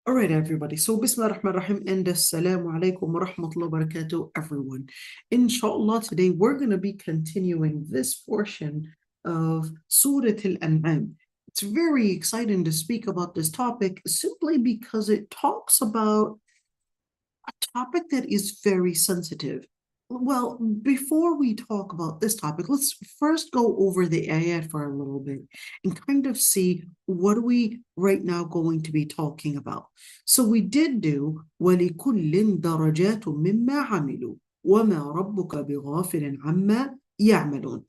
All right, everybody. So, Bismillah ar-Rahman ar-Rahim and Assalamu alaikum wa rahmatullahi wa barakatuh, everyone. Inshallah, today we're going to be continuing this portion of Surah Al-An'am. It's very exciting to speak about this topic simply because it talks about a topic that is very sensitive. Well, before we talk about this topic, let's first go over the ayat for a little bit and kind of see what are we right now going to be talking about. So we did do وَلِكُلٍّ دَرَجَاتٌ مِمَّا عَمِلُوا وَمَا رَبُّكَ بِغَافِلٍ عَمَّا يَعْمَلُونَ.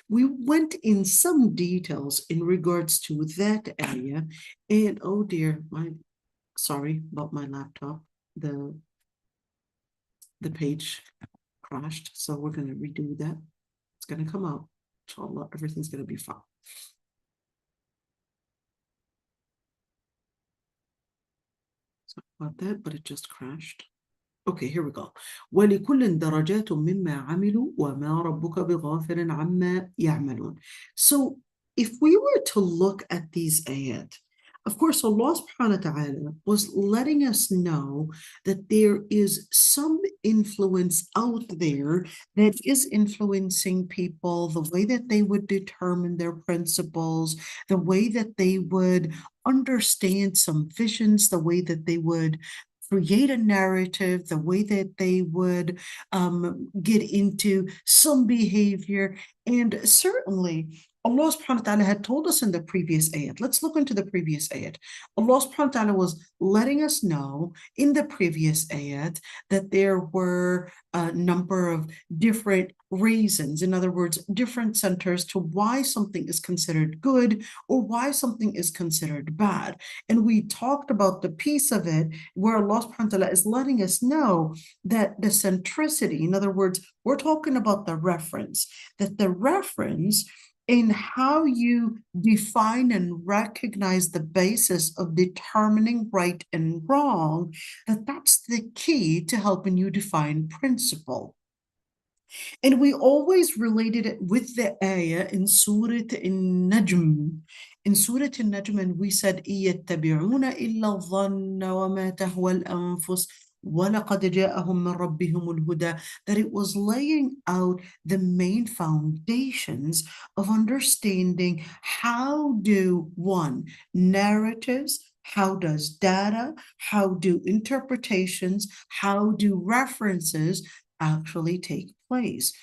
We went in some details in regards to that ayah, and oh dear, sorry about my laptop. The page crashed, so we're going to redo that. It's going to come out. Inshallah, everything's going to be fine. Sorry about that, but it just crashed. Okay, here we go. وَلِكُلٍّ دَرَجَاتٌ مِمَّا عَمِلُوا وَمَا رَبُّكَ بِغَافِلٍ عَمَّا يَعْمَلُونَ. So if we were to look at these ayat, of course, Allah subhanahu wa ta'ala was letting us know that there is some influence out there that is influencing people, the way that they would determine their principles, the way that they would understand some visions, the way that they would create a narrative, the way that they would get into some behavior. And certainly, Allah subhanahu wa ta'ala had told us in the previous ayat. Let's look into the previous ayat. Allah subhanahu wa ta'ala was letting us know in the previous ayat that there were a number of different reasons, in other words, different centers to why something is considered good or why something is considered bad. And we talked about the piece of it where Allah subhanahu wa ta'ala is letting us know that the centricity, in other words, we're talking about the reference, that the reference in how you define and recognize the basis of determining right and wrong, that's the key to helping you define principle. And we always related it with the ayah in Surah Al-Najm. In Surah Al-Najm, and we said, يَتَّبِعُونَ إِلَّا الظَّنَّ وَمَا تَهْوَى الْأَنفُسُ وَلَقَدْ جَاءَهُم مِّن رَّبِّهِمُ الْهُدَى, that it was laying out the main foundations of understanding how do, one, narratives, how does data, how do interpretations, how do references actually take place?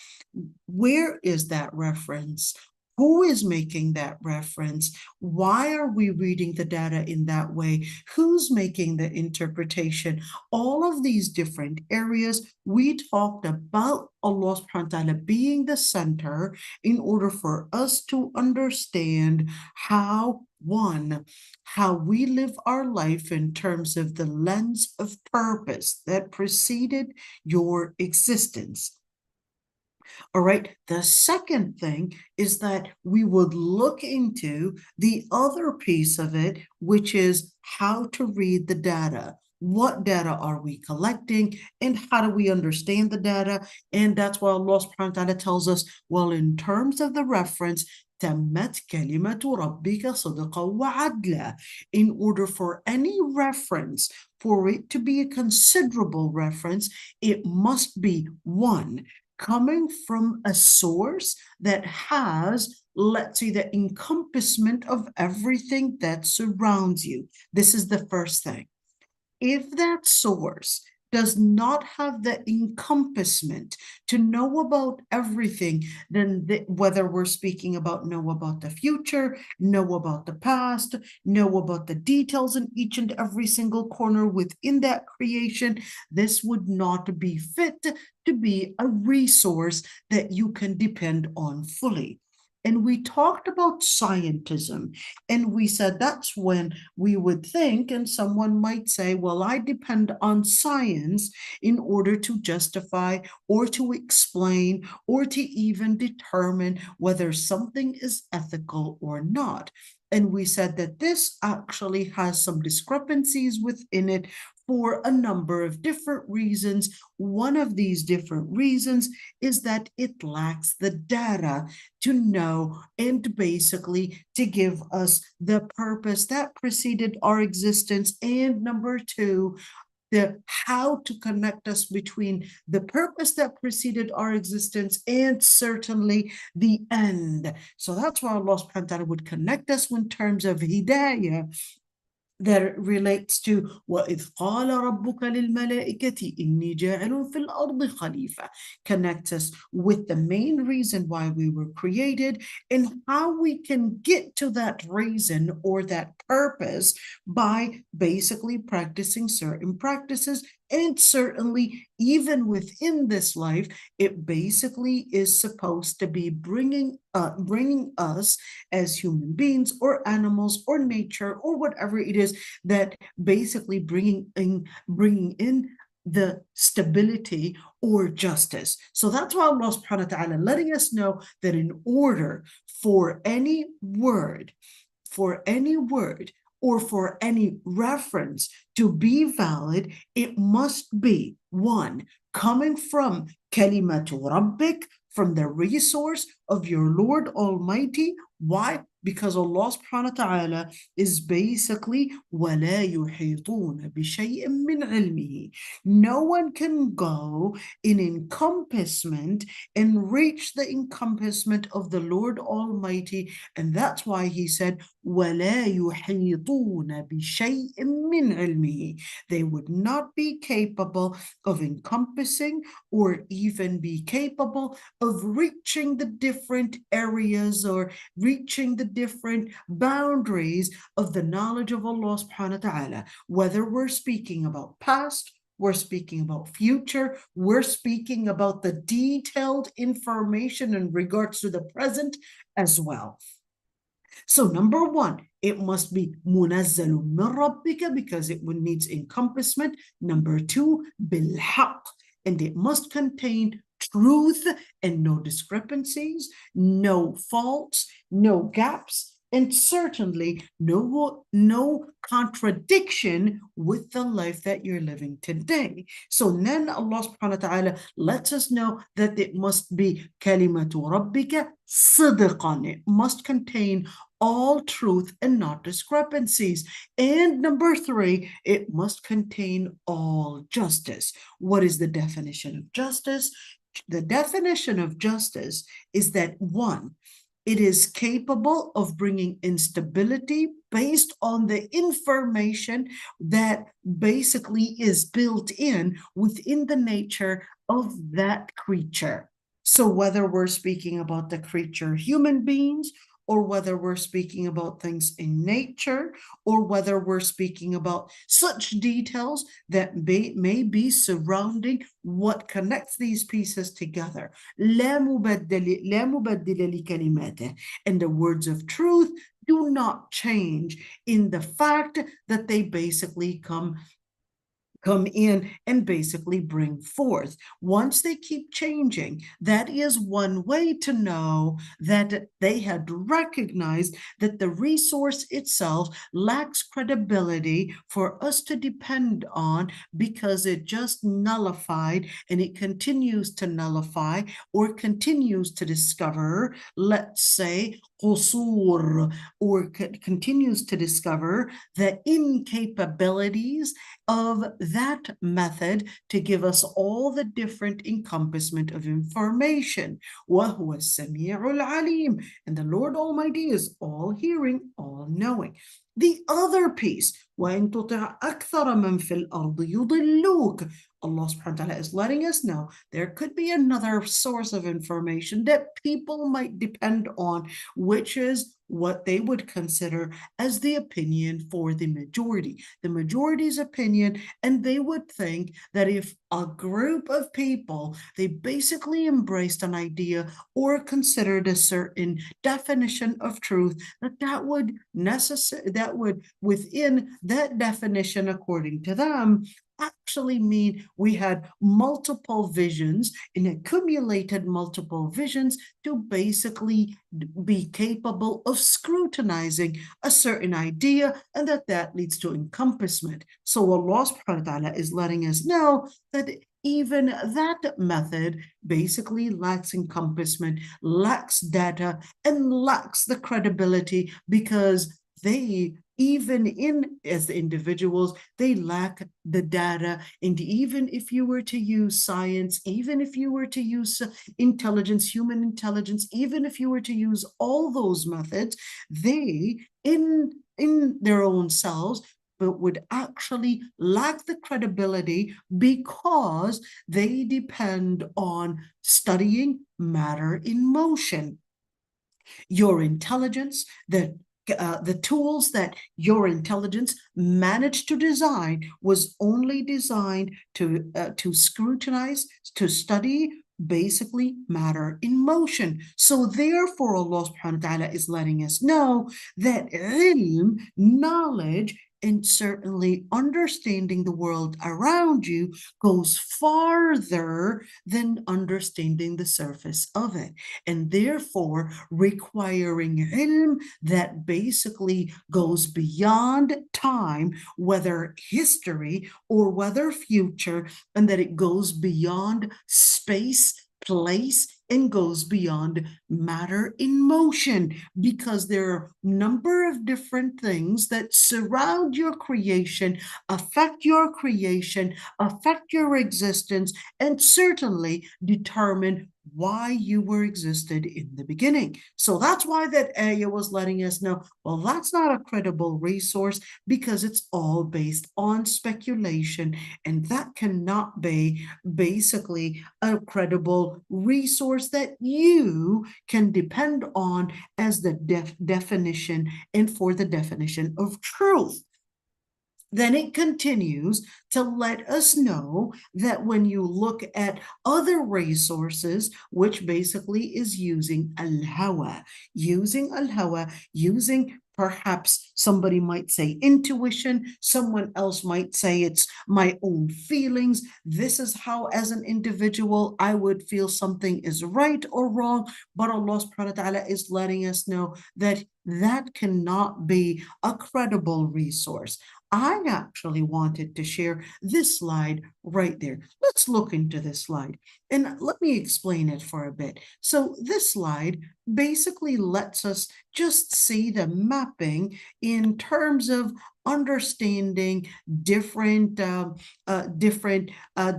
Where is that reference? Who is making that reference? Why are we reading the data in that way? Who's making the interpretation? All of these different areas, we talked about Allah subhanahu wa ta'ala being the center in order for us to understand how we live our life in terms of the lens of purpose that preceded your existence. All right. The second thing is that we would look into the other piece of it, which is how to read the data. What data are we collecting and how do we understand the data? And that's why Allah subhanahu wa ta'ala tells us, well, in terms of the reference, تمت كلمة ربك صدقا وعدلا. In order for any reference, for it to be a considerable reference, it must be one, coming from a source that has, let's say, the encompassment of everything that surrounds you. This is the first thing. If that source does not have the encompassment to know about everything, then whether we're speaking about know about the future, know about the past, know about the details in each and every single corner within that creation, this would not be fit to be a resource that you can depend on fully. And we talked about scientism, and we said that's when we would think, and someone might say, well, I depend on science in order to justify or to explain or to even determine whether something is ethical or not. And we said that this actually has some discrepancies within it for a number of different reasons. One of these different reasons is that it lacks the data to know and basically to give us the purpose that preceded our existence. And number two, the how to connect us between the purpose that preceded our existence and certainly the end. So that's why Allah subhanahu wa ta'ala would connect us in terms of hidayah that relates to وَإِذْ قَالَ رَبُّكَ لِلْمَلَائِكَةِ إِنِّي جَاعِلٌ فِي الْأَرْضِ خَلِيفَةً, connects us with the main reason why we were created and how we can get to that reason or that purpose by basically practicing certain practices. And certainly, even within this life, it basically is supposed to be bringing us as human beings or animals or nature or whatever it is, that basically bringing in the stability or justice. So that's why Allah subhanahu wa ta'ala letting us know that in order for any word, or for any reference to be valid, it must be one, coming from kalimatu rabbik, from the resource of your Lord Almighty. Why? Because Allah subhanahu wa ta'ala is basically وَلَا يُحِيطُونَ بِشَيْءٍ مِّنْ عِلْمِهِ. No one can go in encompassment and reach the encompassment of the Lord Almighty. And that's why he said, وَلَا يُحِيطُونَ بِشَيْءٍ مِّنْ عِلْمِهِ. They would not be capable of encompassing or even be capable of reaching the different areas or reaching the different boundaries of the knowledge of Allah subhanahu wa ta'ala. Whether we're speaking about past, we're speaking about future, we're speaking about the detailed information in regards to the present as well. So number one, it must be munazzalun min rabbika, because it needs encompassment. Number two, bilhaq, and it must contain truth and no discrepancies, no faults, no gaps, and certainly no contradiction with the life that you're living today. So then Allah subhanahu wa ta'ala lets us know that it must be kalimatu rabbika sidqan. It must contain all truth and not discrepancies. And number three, it must contain all justice. What is the definition of justice? The definition of justice is that one, it is capable of bringing instability based on the information that basically is built in within the nature of that creature. So whether we're speaking about the creature human beings, or whether we're speaking about things in nature, or whether we're speaking about such details that may be surrounding what connects these pieces together. لا مبدل لكلماته. And the words of truth do not change in the fact that they basically come in and basically bring forth. Once they keep changing, that is one way to know that they had recognized that the resource itself lacks credibility for us to depend on, because it just nullified and it continues to nullify or continues to discover, let's say, qusur, or continues to discover the incapabilities of that method to give us all the different encompassment of information. وَهُوَ السَّمِيعُ الْعَلِيمُ. And the Lord Almighty is all hearing, all knowing. The other piece, وَإِن تُطِعْ أَكْثَرَ مَنْ فِي الْأَرْضِ يُضِلُّوكَ. Allah subhanahu wa ta'ala is letting us know there could be another source of information that people might depend on, which is what they would consider as the opinion for the majority's opinion. And they would think that if a group of people, they basically embraced an idea or considered a certain definition of truth, that would within that definition, according to them, actually mean we had multiple visions and accumulated multiple visions to basically be capable of scrutinizing a certain idea, and that leads to encompassment. So Allah subhanahu wa ta'ala is letting us know that even that method basically lacks encompassment, lacks data, and lacks the credibility, because they, even in as individuals, they lack the data. And even if you were to use science, even if you were to use intelligence, human intelligence, even if you were to use all those methods, they in their own selves but would actually lack the credibility, because they depend on studying matter in motion. Your intelligence, the tools that your intelligence managed to design was only designed to scrutinize, to study basically matter in motion. So therefore Allah subhanahu wa ta'ala is letting us know that ilm, knowledge, and certainly understanding the world around you goes farther than understanding the surface of it, and therefore requiring ilm that basically goes beyond time, whether history or whether future, and that it goes beyond space, place, and goes beyond matter in motion, because there are a number of different things that surround your creation, affect your creation, affect your existence, and certainly determine why you were existed in the beginning. So that's why that ayah was letting us know, well, that's not a credible resource, because it's all based on speculation, and that cannot be basically a credible resource that you can depend on as the definition and for the definition of truth. Then it continues to let us know that when you look at other resources, which basically is using al-hawa, using perhaps somebody might say intuition, someone else might say it's my own feelings. This is how, as an individual, I would feel something is right or wrong. But Allah subhanahu wa ta'ala is letting us know that that cannot be a credible resource. I actually wanted to share this slide right there. Let's look into this slide and let me explain it for a bit. So this slide basically lets us just see the mapping in terms of understanding different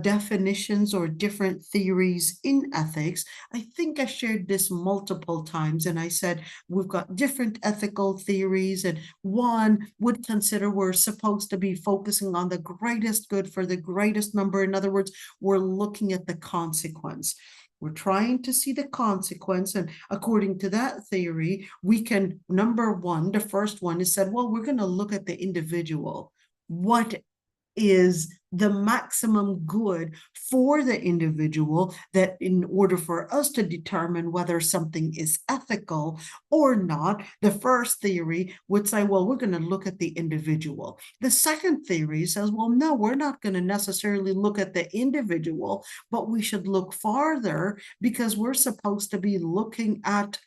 definitions or different theories in ethics. I think I shared this multiple times, and I said we've got different ethical theories, and one would consider we're supposed to be focusing on the greatest good for the greatest number. In other words, we're looking at the consequence. We're trying to see the consequence, and according to that theory, we can, number one, the first one is said, well, we're going to look at the individual. What is the maximum good for the individual, that in order for us to determine whether something is ethical or not, the first theory would say, well, we're going to look at the individual. The second theory says, well, no, we're not going to necessarily look at the individual, but we should look farther, because we're supposed to be looking at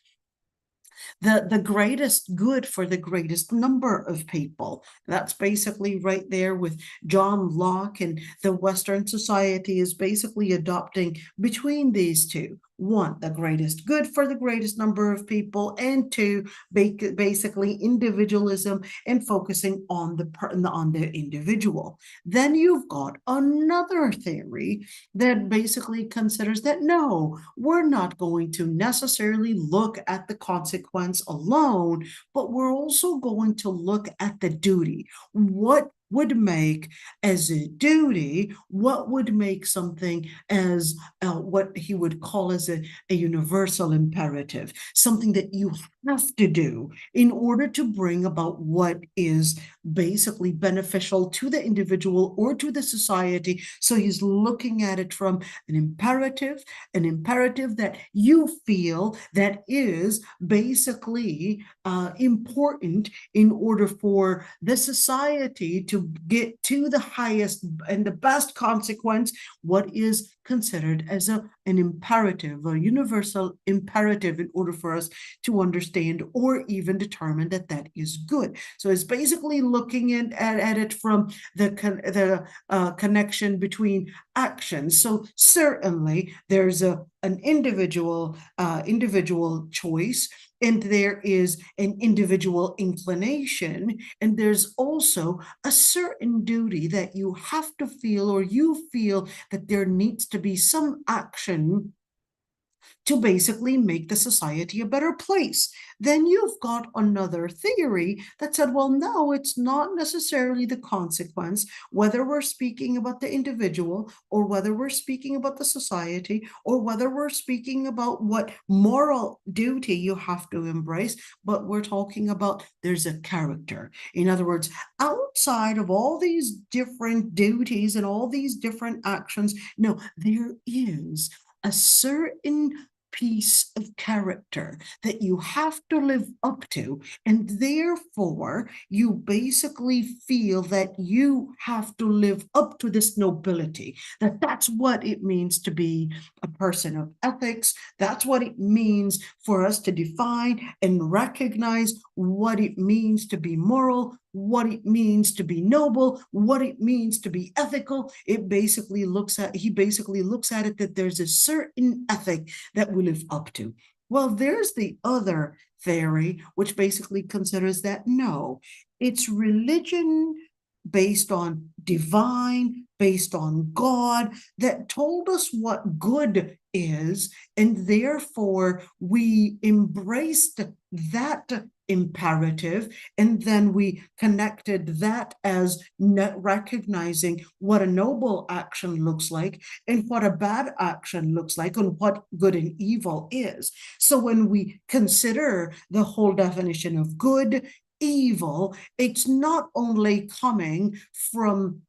the greatest good for the greatest number of people. That's basically right there with John Locke, and the Western society is basically adopting between these two. One, the greatest good for the greatest number of people, and two, basically individualism and focusing on the individual. Then you've got another theory that basically considers that no, we're not going to necessarily look at the consequence alone, but we're also going to look at the duty. What would make as a duty, what would make something as what he would call as a universal imperative, something that you have to do in order to bring about what is basically beneficial to the individual or to the society. So he's looking at it from an imperative that you feel that is basically important in order for the society to get to the highest and the best consequence, what is considered as an imperative, a universal imperative, in order for us to understand or even determine that that is good. So it's basically looking at it from the connection between actions. So certainly there's an individual choice, and there is an individual inclination, and there's also a certain duty that you have to feel, or you feel that there needs to be some action to basically make the society a better place. Then you've got another theory that said, well, no, it's not necessarily the consequence, whether we're speaking about the individual or whether we're speaking about the society or whether we're speaking about what moral duty you have to embrace, but we're talking about there's a character. In other words, outside of all these different duties and all these different actions, no, there is a certain piece of character that you have to live up to, and therefore you basically feel that you have to live up to this nobility, that's what it means to be a person of ethics. That's what it means for us to define and recognize what it means to be moral, what it means to be noble, what it means to be ethical. He basically looks at it that there's a certain ethic that we live up to. Well, there's the other theory, which basically considers that no, it's religion based on divine, based on God, that told us what good is, and therefore we embraced that imperative, and then we connected that as recognizing what a noble action looks like and what a bad action looks like and what good and evil is. So when we consider the whole definition of good, evil, it's not only coming from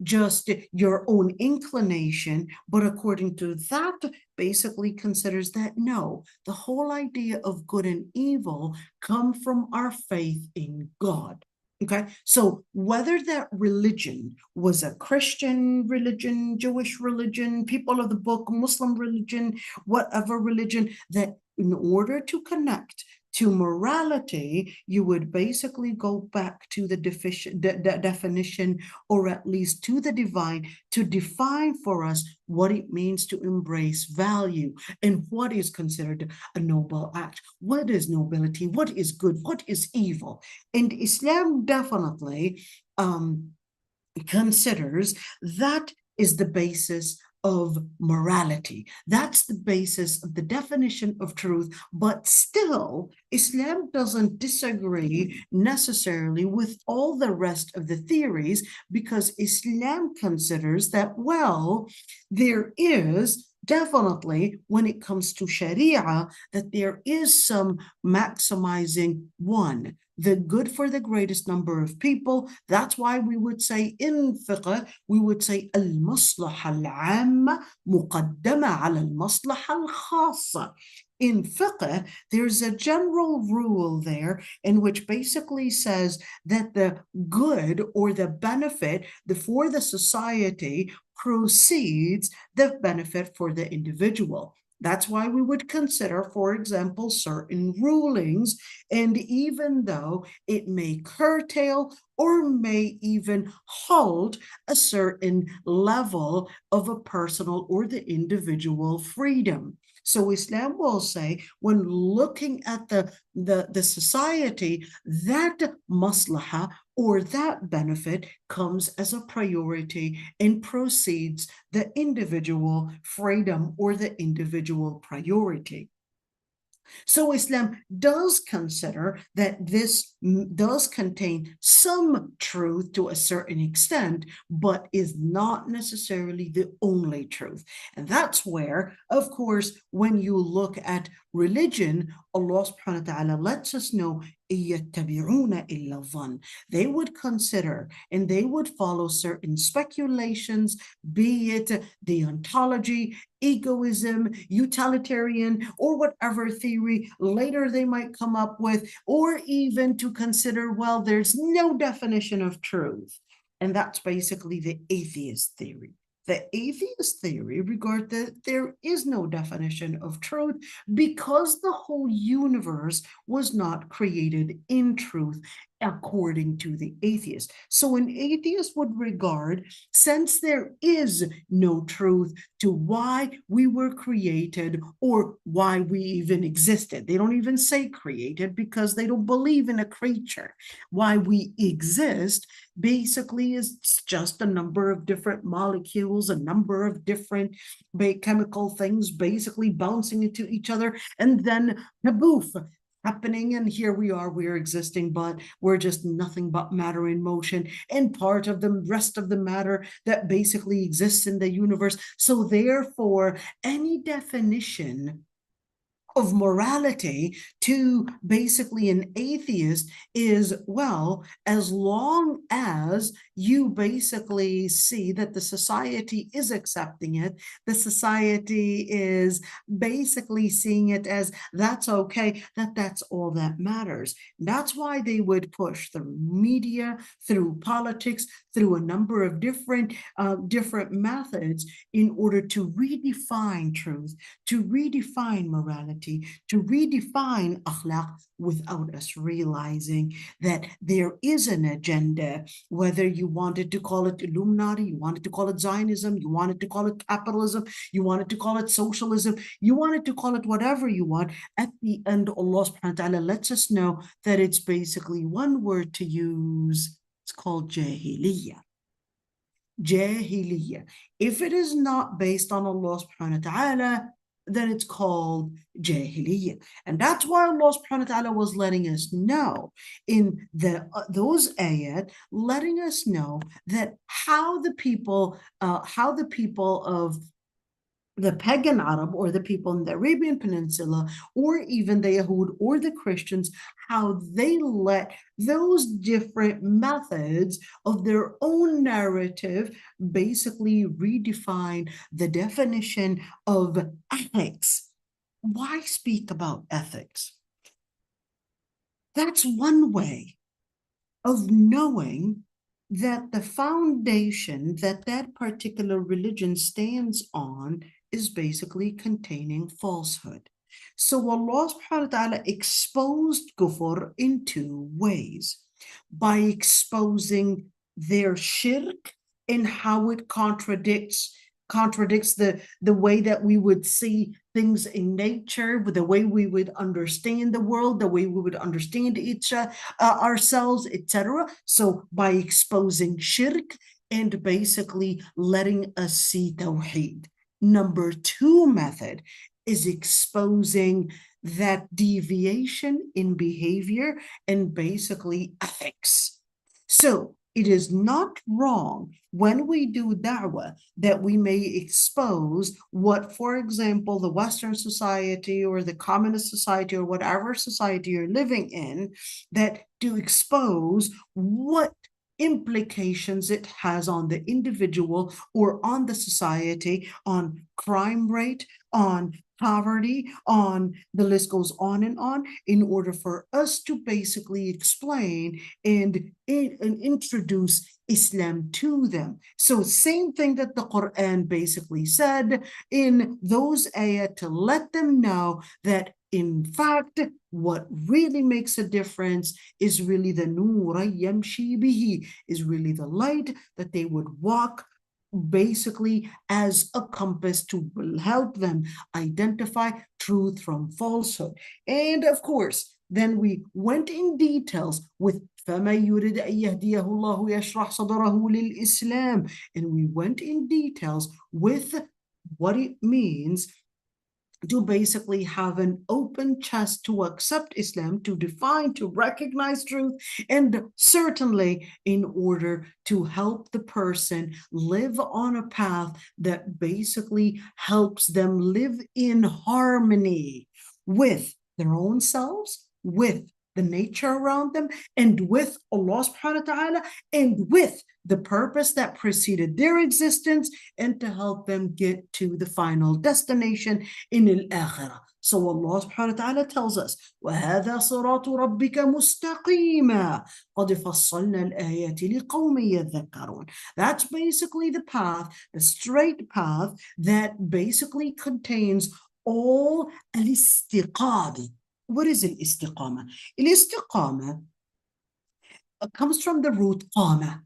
just your inclination, but according to that, basically considers that no, the whole idea of good and evil come from our faith in God. Okay, so whether that religion was a Christian religion, Jewish religion, people of the book, Muslim religion, whatever religion, that in order to connect to morality, you would basically go back to the definition, or at least to the divine, to define for us what it means to embrace value and what is considered a noble act. What is nobility? What is good? What is evil? And Islam definitely considers that is the basis of morality. That's the basis of the definition of truth. But still, Islam doesn't disagree necessarily with all the rest of the theories, because Islam considers that, well, there is definitely, when it comes to Sharia, that there is some maximizing one, the good for the greatest number of people. That's why we would say in fiqh, we would say al-maslaha al-amma muqaddama ala al-maslaha al-khassa. In fiqh, there's a general rule there in which basically says that the good or the benefit for the society precedes the benefit for the individual. That's why we would consider, for example, certain rulings, and even though it may curtail or may even halt a certain level of a personal or the individual freedom. So Islam will say, when looking at the society, that maslaha or that benefit comes as a priority and precedes the individual freedom or the individual priority. So Islam does consider that this does contain some truth to a certain extent, but is not necessarily the only truth. And that's where, of course, when you look at religion, Allah subhanahu wa ta'ala lets us know they would consider and they would follow certain speculations, be it deontology, egoism, utilitarian, or whatever theory later they might come up with, or even to consider, well, there's no definition of truth. And that's basically the atheist theory. The atheist theory regards that there is no definition of truth because the whole universe was not created in truth according to the atheist. So an atheist would regard, since there is no truth to why we were created or why we even existed. They don't even say created because they don't believe in a creature. Why we exist basically is just a number of different molecules, a number of different chemical things basically bouncing into each other, and then kaboof, happening, and here we are, we're existing, but we're just nothing but matter in motion and part of the rest of the matter that basically exists in the universe. So therefore, any definition of morality to basically an atheist is, well, as long as you basically see that the society is accepting it, the society is basically seeing it as that's okay, that's all that matters. That's why they would push through media, through politics, through a number of different methods in order to redefine truth, to redefine morality, to redefine akhlaq without us realizing that there is an agenda, whether you wanted to call it Illuminati, you wanted to call it Zionism, you wanted to call it capitalism, you wanted to call it socialism, you wanted to call it whatever you want. At the end, Allah subhanahu wa ta'ala lets us know that it's basically one word to use. It's called Jahiliyyah. Jahiliyyah. If it is not based on Allah subhanahu wa ta'ala, then it's called Jahiliyyah. And that's why Allah subhanahu wa ta'ala was letting us know in those ayat, letting us know that how the people of the pagan Arab, or the people in the Arabian Peninsula, or even the Yahud or the Christians, how they let those different methods of their own narrative basically redefine the definition of ethics. Why speak about ethics? That's one way of knowing that the foundation that that particular religion stands on is basically containing falsehood. So Allah subhanahu wa ta'ala exposed kufr in two ways: by exposing their shirk and how it contradicts the way that we would see things in nature, with the way we would understand the world, the way we would understand ourselves, etc. So by exposing shirk and basically letting us see tawheed. Number two method is exposing that deviation in behavior and basically ethics. So it is not wrong when we do da'wah that we may expose what, for example, the Western society or the communist society or whatever society you're living in, that to expose what implications it has on the individual or on the society, on crime rate, on poverty, on the list goes on, in order for us to basically explain and introduce Islam to them. So same thing that the Quran basically said in those ayat, to let them know that in fact, what really makes a difference is really the nur yamshi bihi, is really the light that they would walk basically as a compass to help them identify truth from falsehood. And of course, then we went in details with فَمَن يُرِدْ أَن يَهْدِيَهُ اللَّهُ يَشْرَحْ صَدْرَهُ لِلْإِسْلَامِ, and we went in details with what it means to basically have an open chest to accept Islam, to define, to recognize truth, and certainly in order to help the person live on a path that basically helps them live in harmony with their own selves, with the nature around them, and with Allah subhanahu wa ta'ala, and with the purpose that preceded their existence, and to help them get to the final destination in al-akhirah. So Allah subhanahu wa ta'ala tells us, وَهَذَا صِرَاطُ رَبِّكَ مُسْتَقِيمًا قَدْ فَصَّلْنَا الْآيَاتِ لِقَوْمٍ يَذَّكَّرُونَ. That's basically the path, the straight path that basically contains all al-istiqamah. What is al-istiqamah? Al-istiqamah comes from the root qama.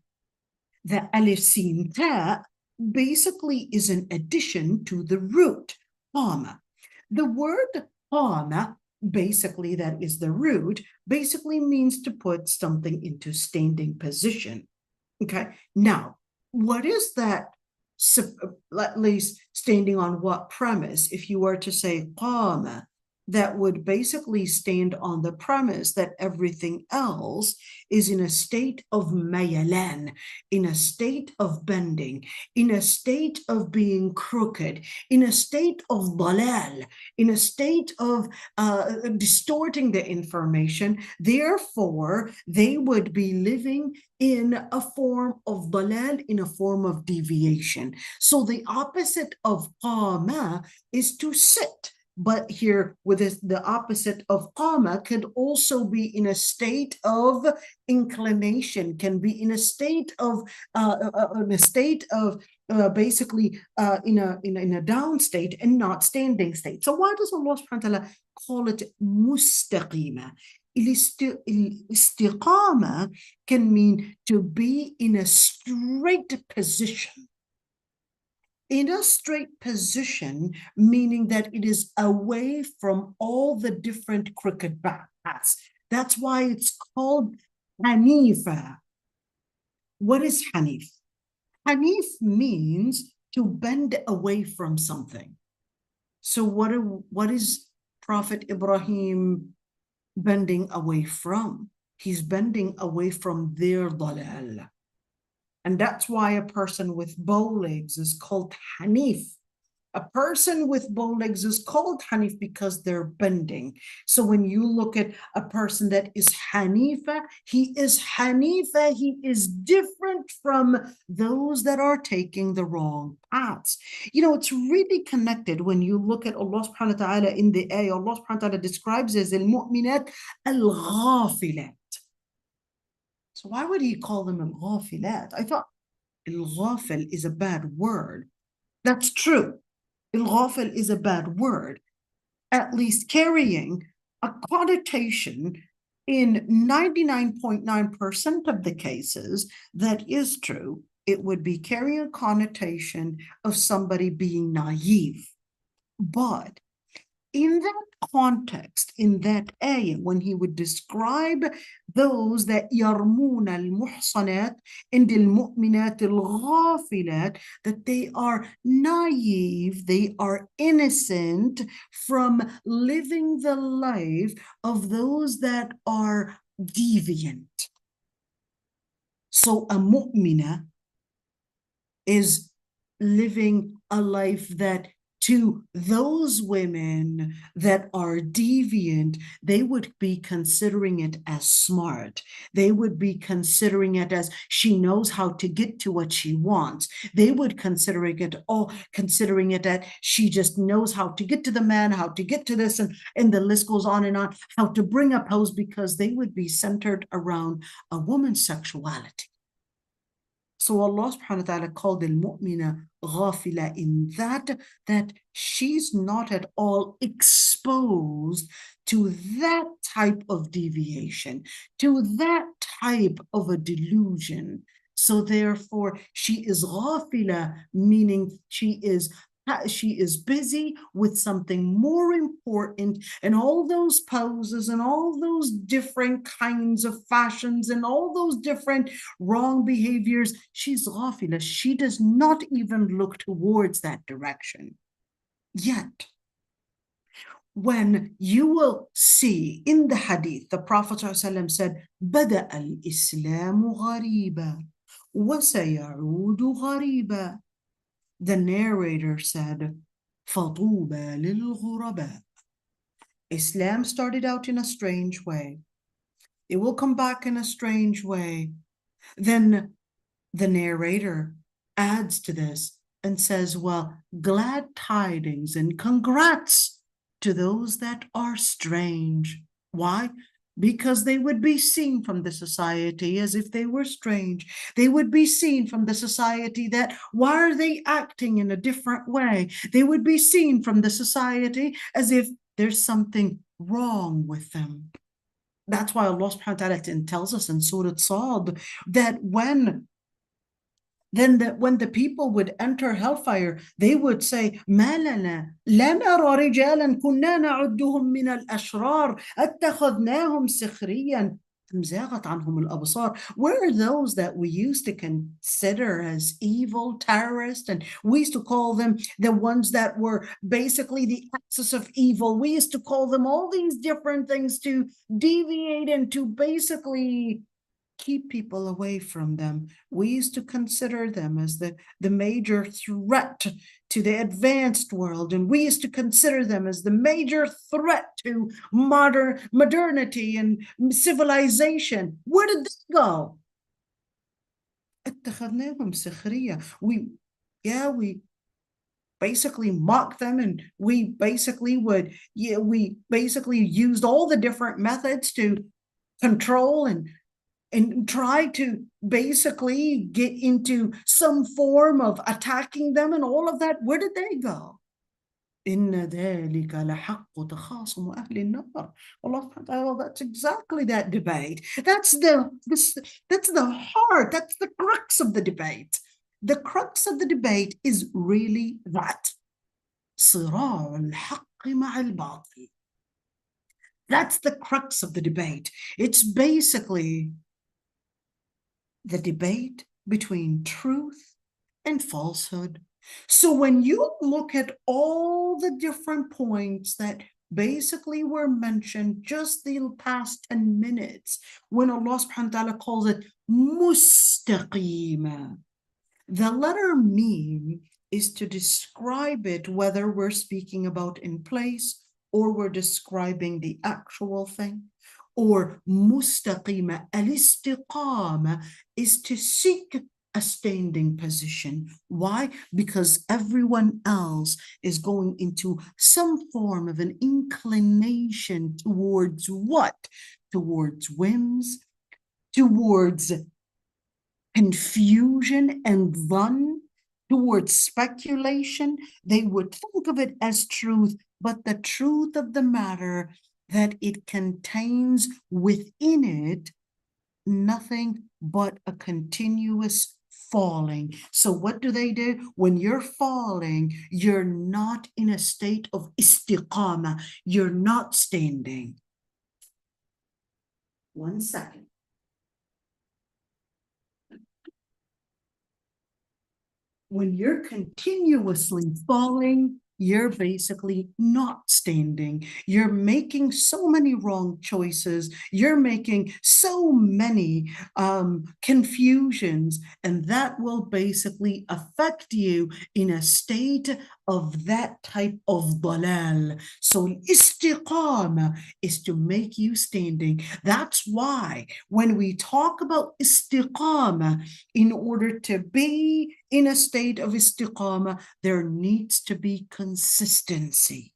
The alif sin ta basically is an addition to the root qama. The word qama, basically that is the root, basically means to put something into standing position. Okay, now what is that? At least standing on what premise? If you were to say qama, that would basically stand on the premise that everything else is in a state of mayalan, in a state of bending, in a state of being crooked, in a state of dalal, in a state of distorting the information. Therefore, they would be living in a form of dalal, in a form of deviation. So the opposite of qama is to sit. But here, with this, the opposite of qama could also be in a state of inclination, can be in a state of basically in a down state and not standing state. So why does Allah subhanahu wa ta'ala call it mustaqima? Istiqama can mean to be in a straight position. In a straight position, meaning that it is away from all the different crooked paths. That's why it's called Hanifa. What is Hanif? Hanif means to bend away from something. So what is Prophet Ibrahim bending away from? He's bending away from their dalal. And that's why a person with bow legs is called Hanif. A person with bow legs is called Hanif because they're bending. So when you look at a person that is Hanifa, he is Hanifa. He is different from those that are taking the wrong paths. You know, it's really connected when you look at Allah subhanahu wa ta'ala in the ayah. Allah subhanahu wa ta'ala describes as al-mu'minat al-ghafilat. So why would he call them al-ghafilat? I thought al-ghafil is a bad word. That's true. Al-ghafil is a bad word, at least carrying a connotation in 99.9% of the cases that is true. It would be carrying a connotation of somebody being naive. But in that context, in that ayah, when he would describe those that yarmuna al-muhsanat and al-mu'minat al-ghafilat, that they are naive, they are innocent from living the life of those that are deviant. So a mu'mina is living a life that to those women that are deviant, they would be considering it as smart. They would be considering it as she knows how to get to what she wants. They would considering it that she just knows how to get to the man, how to get to this, and the list goes on, how to bring up house, because they would be centered around a woman's sexuality. So Allah subhanahu wa ta'ala called al-mu'mina ghafila in that she's not at all exposed to that type of deviation, to that type of a delusion. So therefore, she is ghafila, meaning she is busy with something more important, and all those poses and all those different kinds of fashions and all those different wrong behaviors. She's ghafila. She does not even look towards that direction. Yet, when you will see in the hadith, the Prophet ﷺ said, بدأ الإسلام غريبا وسيعود غريبا. The narrator said, فطوبى للغرباء. Islam started out in a strange way. It will come back in a strange way. Then the narrator adds to this and says, well, glad tidings and congrats to those that are strange. Why? Because they would be seen from the society as if they were strange. They would be seen from the society that, why are they acting in a different way? They would be seen from the society as if there's something wrong with them. That's why Allah subhanahu wa ta'ala tells us in Surah Sad that when the people would enter hellfire, they would say, ما لنا لا نرى رجالا كنا نعدهم من الأشرار اتخذناهم سخريا زاغت عنهم الأبصار. Where are those that we used to consider as evil terrorists, and we used to call them the ones that were basically the axis of evil. We used to call them all these different things to deviate and to basically keep people away from them. We used to consider them as the major threat to the advanced world, and we used to consider them as the major threat to modernity and civilization. Where did they go? We basically mocked them, and we basically used all the different methods to control and try to basically get into some form of attacking them and all of that. Where did they go? إِنَّ ذَلِكَ لَحَقُّ تَخَاصُمُ أَهْلِ النَّارِ. Allah, that's exactly that debate. That's the heart, that's the crux of the debate. The crux of the debate is really that. صِرَاعُ الْحَقِّ مَعَ الْبَاطِلِ. That's the crux of the debate. It's basically the debate between truth and falsehood. So when you look at all the different points that basically were mentioned just the past 10 minutes, when Allah subhanahu wa ta'ala calls it mustaqima, the letter mim is to describe it, whether we're speaking about in place or we're describing the actual thing. Or mustaqima, al-istiqama, is to seek a standing position. Why? Because everyone else is going into some form of an inclination towards what? Towards whims, towards confusion and dhann, towards speculation. They would think of it as truth, but the truth of the matter that it contains within it nothing but a continuous falling. So what do? When you're falling, you're not in a state of istiqama. You're not standing. 1 second. When you're continuously falling, you're basically not standing. You're making so many wrong choices. You're making so many confusions, and that will basically affect you in a state of that type of dalal. So istiqama is to make you standing. That's why when we talk about istiqama, in order to be in a state of istiqama, there needs to be consistency.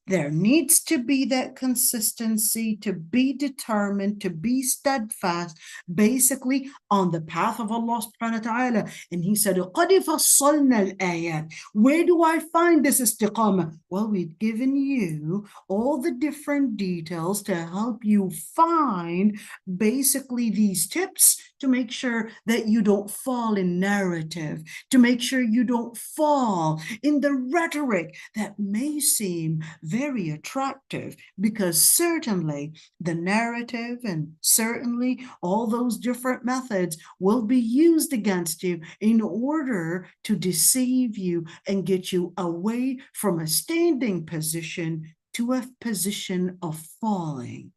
There needs to be that consistency, to be determined, to be steadfast, basically on the path of Allah subhanahu wa ta'ala. And he said, قَدْ فَصَّلْنَا الْآيَاتِ. Where do I find this istiqamah? Well, we've given you all the different details to help you find basically these tips to make sure that you don't fall in narrative, to make sure you don't fall in the rhetoric that may seem very attractive, because certainly the narrative and certainly all those different methods will be used against you in order to deceive you and get you away from a standing position to a position of falling.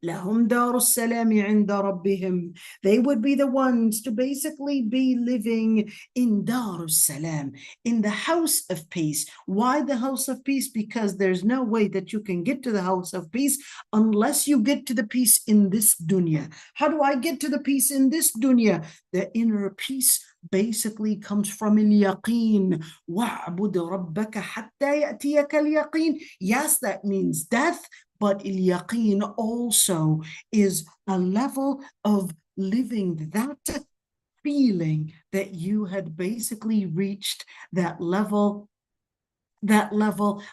لهم دار السلام عند ربهم. They would be the ones to basically be living in دار السلام, in the house of peace. Why the house of peace? Because there's no way that you can get to the house of peace unless you get to the peace in this dunya. How do I get to the peace in this dunya? The inner peace basically comes from اليقين. وَاعْبُدْ رَبَّكَ حَتَّى يَأْتِيَكَ الْيَقِينَ. Yes, that means death, but al-yaqeen also is a level of living that feeling that you had basically reached that level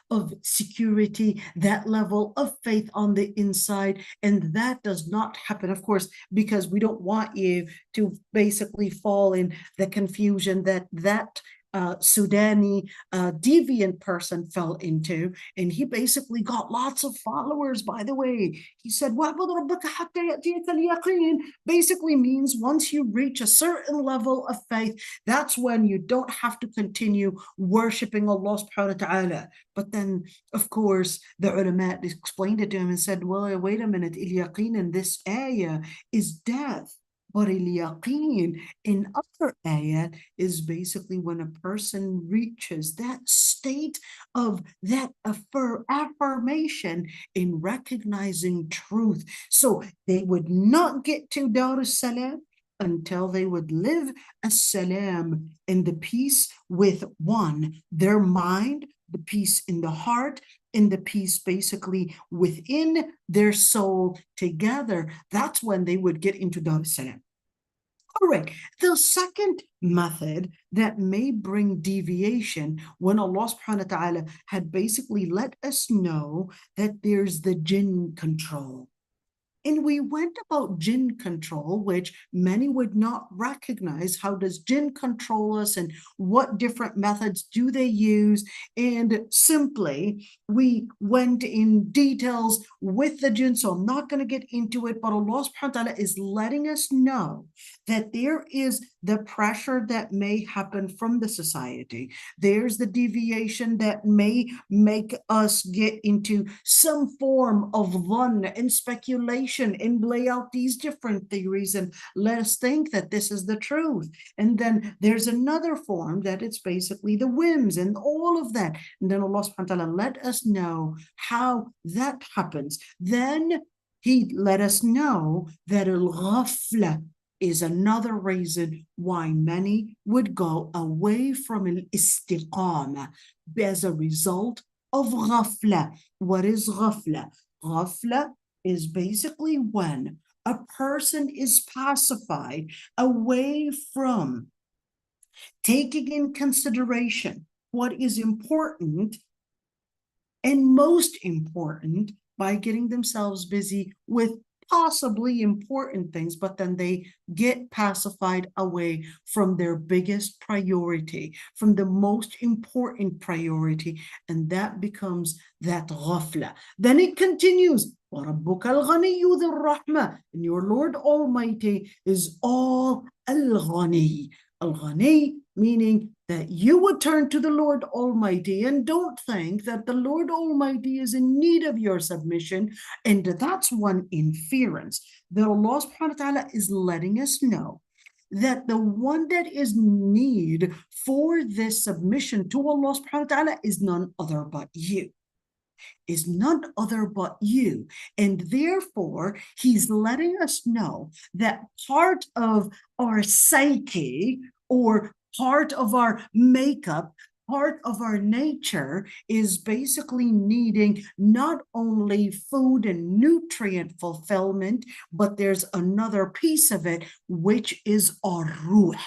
of security, that level of faith on the inside. And that does not happen, of course, because we don't want you to basically fall in the confusion that Sudani deviant person fell into, and he basically got lots of followers. By the way, he said basically means once you reach a certain level of faith, that's when you don't have to continue worshiping Allah subhanahu wa ta'ala. But then, of course, the ulama explained it to him and said, well, wait a minute, al-yaqeen in this ayah is death. But al-yaqeen in other ayat is basically when a person reaches that state of that affirmation in recognizing truth. So they would not get to Dar as-Salam until they would live as-Salam in the peace with one, their mind, the peace in the heart, in the peace basically within their soul together. That's when they would get into Dar as-Salam. All right, the second method that may bring deviation, when Allah subhanahu wa ta'ala had basically let us know that there's the jinn control. And we went about jinn control, which many would not recognize. How does jinn control us and what different methods do they use? And simply, we went in details with the jinn, so I'm not going to get into it, but Allah subhanahu wa ta'ala is letting us know that there is the pressure that may happen from the society. There's the deviation that may make us get into some form of dhann and speculation and lay out these different theories and let us think that this is the truth. And then there's another form that it's basically the whims and all of that. And then Allah subhanahu wa ta'ala let us know how that happens. Then He let us know that al-ghafla is another reason why many would go away from al-istiqamah as a result of ghafla. What is ghafla? Ghafla is basically when a person is pacified away from taking in consideration what is important and most important by getting themselves busy with possibly important things, but then they get pacified away from their biggest priority, from the most important priority, and that becomes that ghafla. Then it continues, وَرَبُّكَ الْغَنِيُّ ذُو الرَّحْمَةِ, and your Lord Almighty is all al-ghani. Al-ghani meaning that you would turn to the Lord Almighty and don't think that the Lord Almighty is in need of your submission. And that's one inference that Allah subhanahu wa ta'ala is letting us know, that the one that is need for this submission to Allah subhanahu wa ta'ala is none other but you. Is none other but you. And therefore, He's letting us know that part of our psyche or part of our makeup, part of our nature is basically needing not only food and nutrient fulfillment, but there's another piece of it, which is our ruh.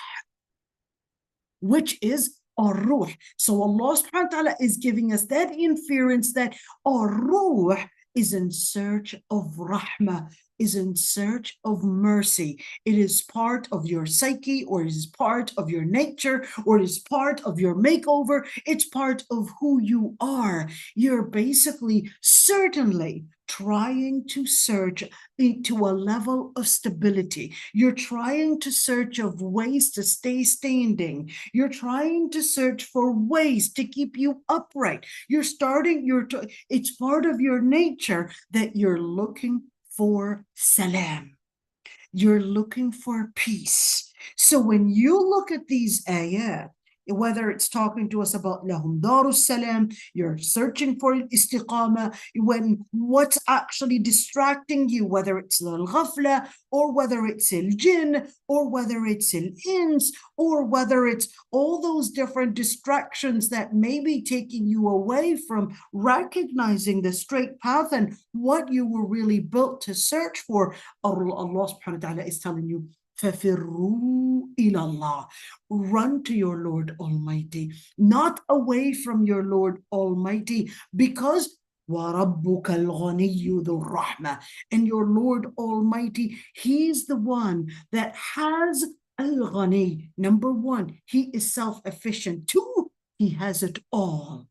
Which is our ruh. So Allah subhanahu wa ta'ala is giving us that inference that our ruh is in search of rahmah, is in search of mercy. It is part of your psyche, or it is part of your nature, or it is part of your makeover. It's part of who you are. You're basically certainly trying to search into a level of stability. You're trying to search of ways to stay standing. You're trying to search for ways to keep you upright. It's part of your nature that you're looking for salam. You're looking for peace. So when you look at these ayat, whether it's talking to us about lahum darus salam, you're searching for istiqamah, when what's actually distracting you, whether it's al-ghafla, or whether it's al-jinn, or whether it's al-ins, or whether it's all those different distractions that may be taking you away from recognizing the straight path and what you were really built to search for, Allah subhanahu wa ta'ala is telling you, فَفِرُّوا إِلَى اللَّهِ. Run to your Lord Almighty, not away from your Lord Almighty, because وَرَبُّكَ الْغَنِيُّ ذُو الرَّحْمَةِ. And your Lord Almighty, He's the one that has al-ghani. Number one, He is self-efficient. Two, He has it all.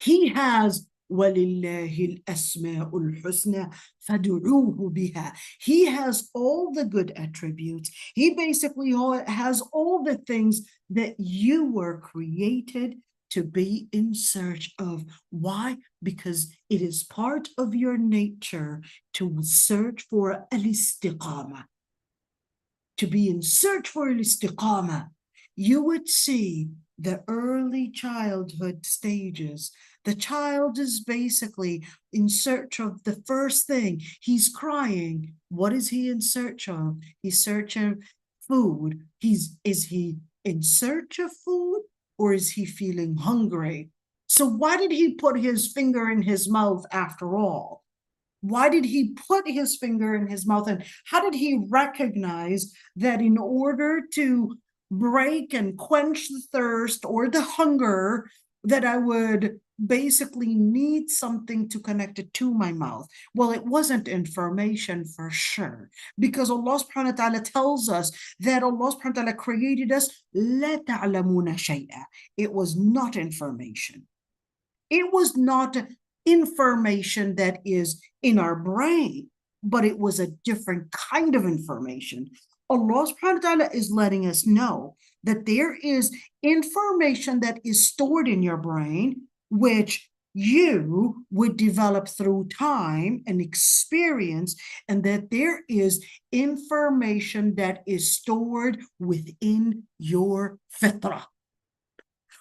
He has وَلِلَّهِ الْأَسْمَاءُ الْحُسْنَى فَادْعُوهُ بِهَا. He has all the good attributes. He basically has all the things that you were created to be in search of. Why? Because it is part of your nature to search for al-istiqamah. To be in search for al-istiqamah. You would see the early childhood stages. The child is basically in search of the first thing. He's crying. What is he in search of? He's searching food. Is he in search of food, or is he feeling hungry? So why did he put his finger in his mouth after all? Why did he put his finger in his mouth? And how did he recognize that in order to break and quench the thirst or the hunger, that I would basically need something to connect it to my mouth? Well, it wasn't information for sure, because Allah subhanahu wa ta'ala tells us that Allah subhanahu wa ta'ala created us لا تعلمون شيئا. It was not information. It was not information that is in our brain, but it was a different kind of information. Allah subhanahu wa ta'ala is letting us know that there is information that is stored in your brain, which you would develop through time and experience, and that there is information that is stored within your fitrah.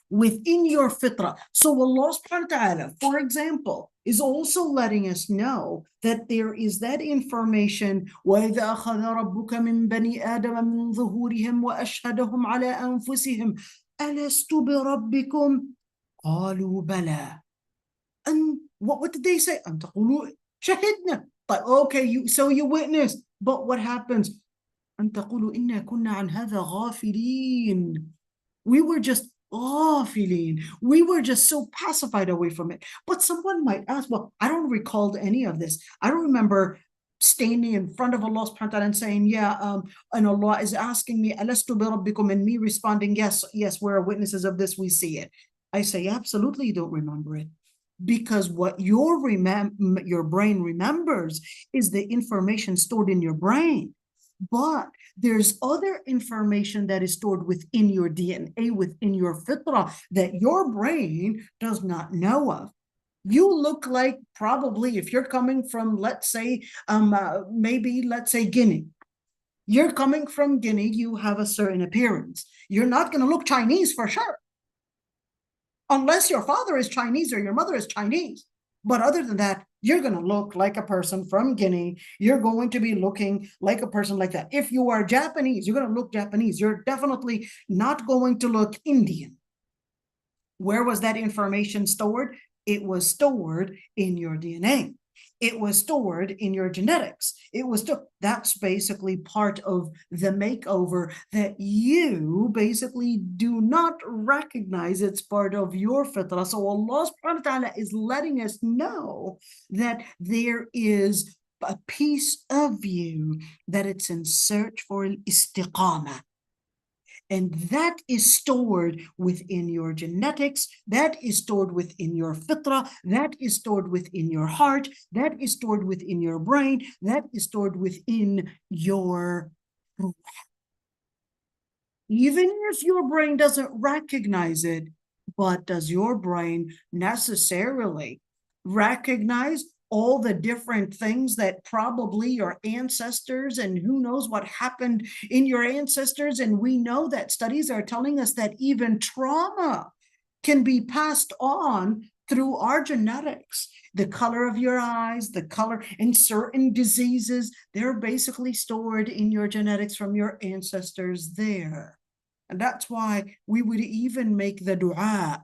Within your fitrah. So Allah subhanahu wa ta'ala, for example, is also letting us know that there is that information. وَإِذَا أَخَذَ رَبُّكَ مِنْ بَنِي آدَمَ مِنْ ظُهُورِهِمْ وَأَشْهَدَهُمْ عَلَىٰ أَنفُسِهِمْ أَلَسْتُ بِرَبِّكُمْ قَالُوا بَلَىٰ. And what did they say? أَن تَقُولُوا شَهِدْنَا. But okay, so you witnessed. But what happens? أن تقولوا إنا كنا عن هذا غافلين. We were just غافلين. We were just so pacified away from it. But someone might ask, well, I don't recall any of this. I don't remember standing in front of Allah subhanahu wa ta'ala and saying, and Allah is asking me, Alastu bi rabbikum, and me responding, yes, we're witnesses of this, we see it. I say, absolutely, you don't remember it. Because what your brain remembers is the information stored in your brain. But there's other information that is stored within your DNA, within your fitrah, that your brain does not know of. You look like, probably, if you're coming from, let's say, let's say Guinea. You're coming from Guinea, you have a certain appearance. You're not going to look Chinese for sure. Unless your father is Chinese or your mother is Chinese. But other than that, you're going to look like a person from Guinea. You're going to be looking like a person like that. If you are Japanese, you're going to look Japanese. You're definitely not going to look Indian. Where was that information stored? It was stored in your DNA. It was stored in your genetics. That's basically part of the makeover that you basically do not recognize. It's part of your fitrah. So Allah subhanahu wa ta'ala is letting us know that there is a piece of you that it's in search for al-istiqamah. And that is stored within your genetics, that is stored within your fitrah, that is stored within your heart, that is stored within your brain, that is stored within your ruh. Even if your brain doesn't recognize it, but does your brain necessarily recognize all the different things that probably your ancestors and who knows what happened in your ancestors? And we know that studies are telling us that even trauma can be passed on through our genetics. The color of your eyes, the color in certain diseases, they're basically stored in your genetics from your ancestors there. And that's why we would even make the dua,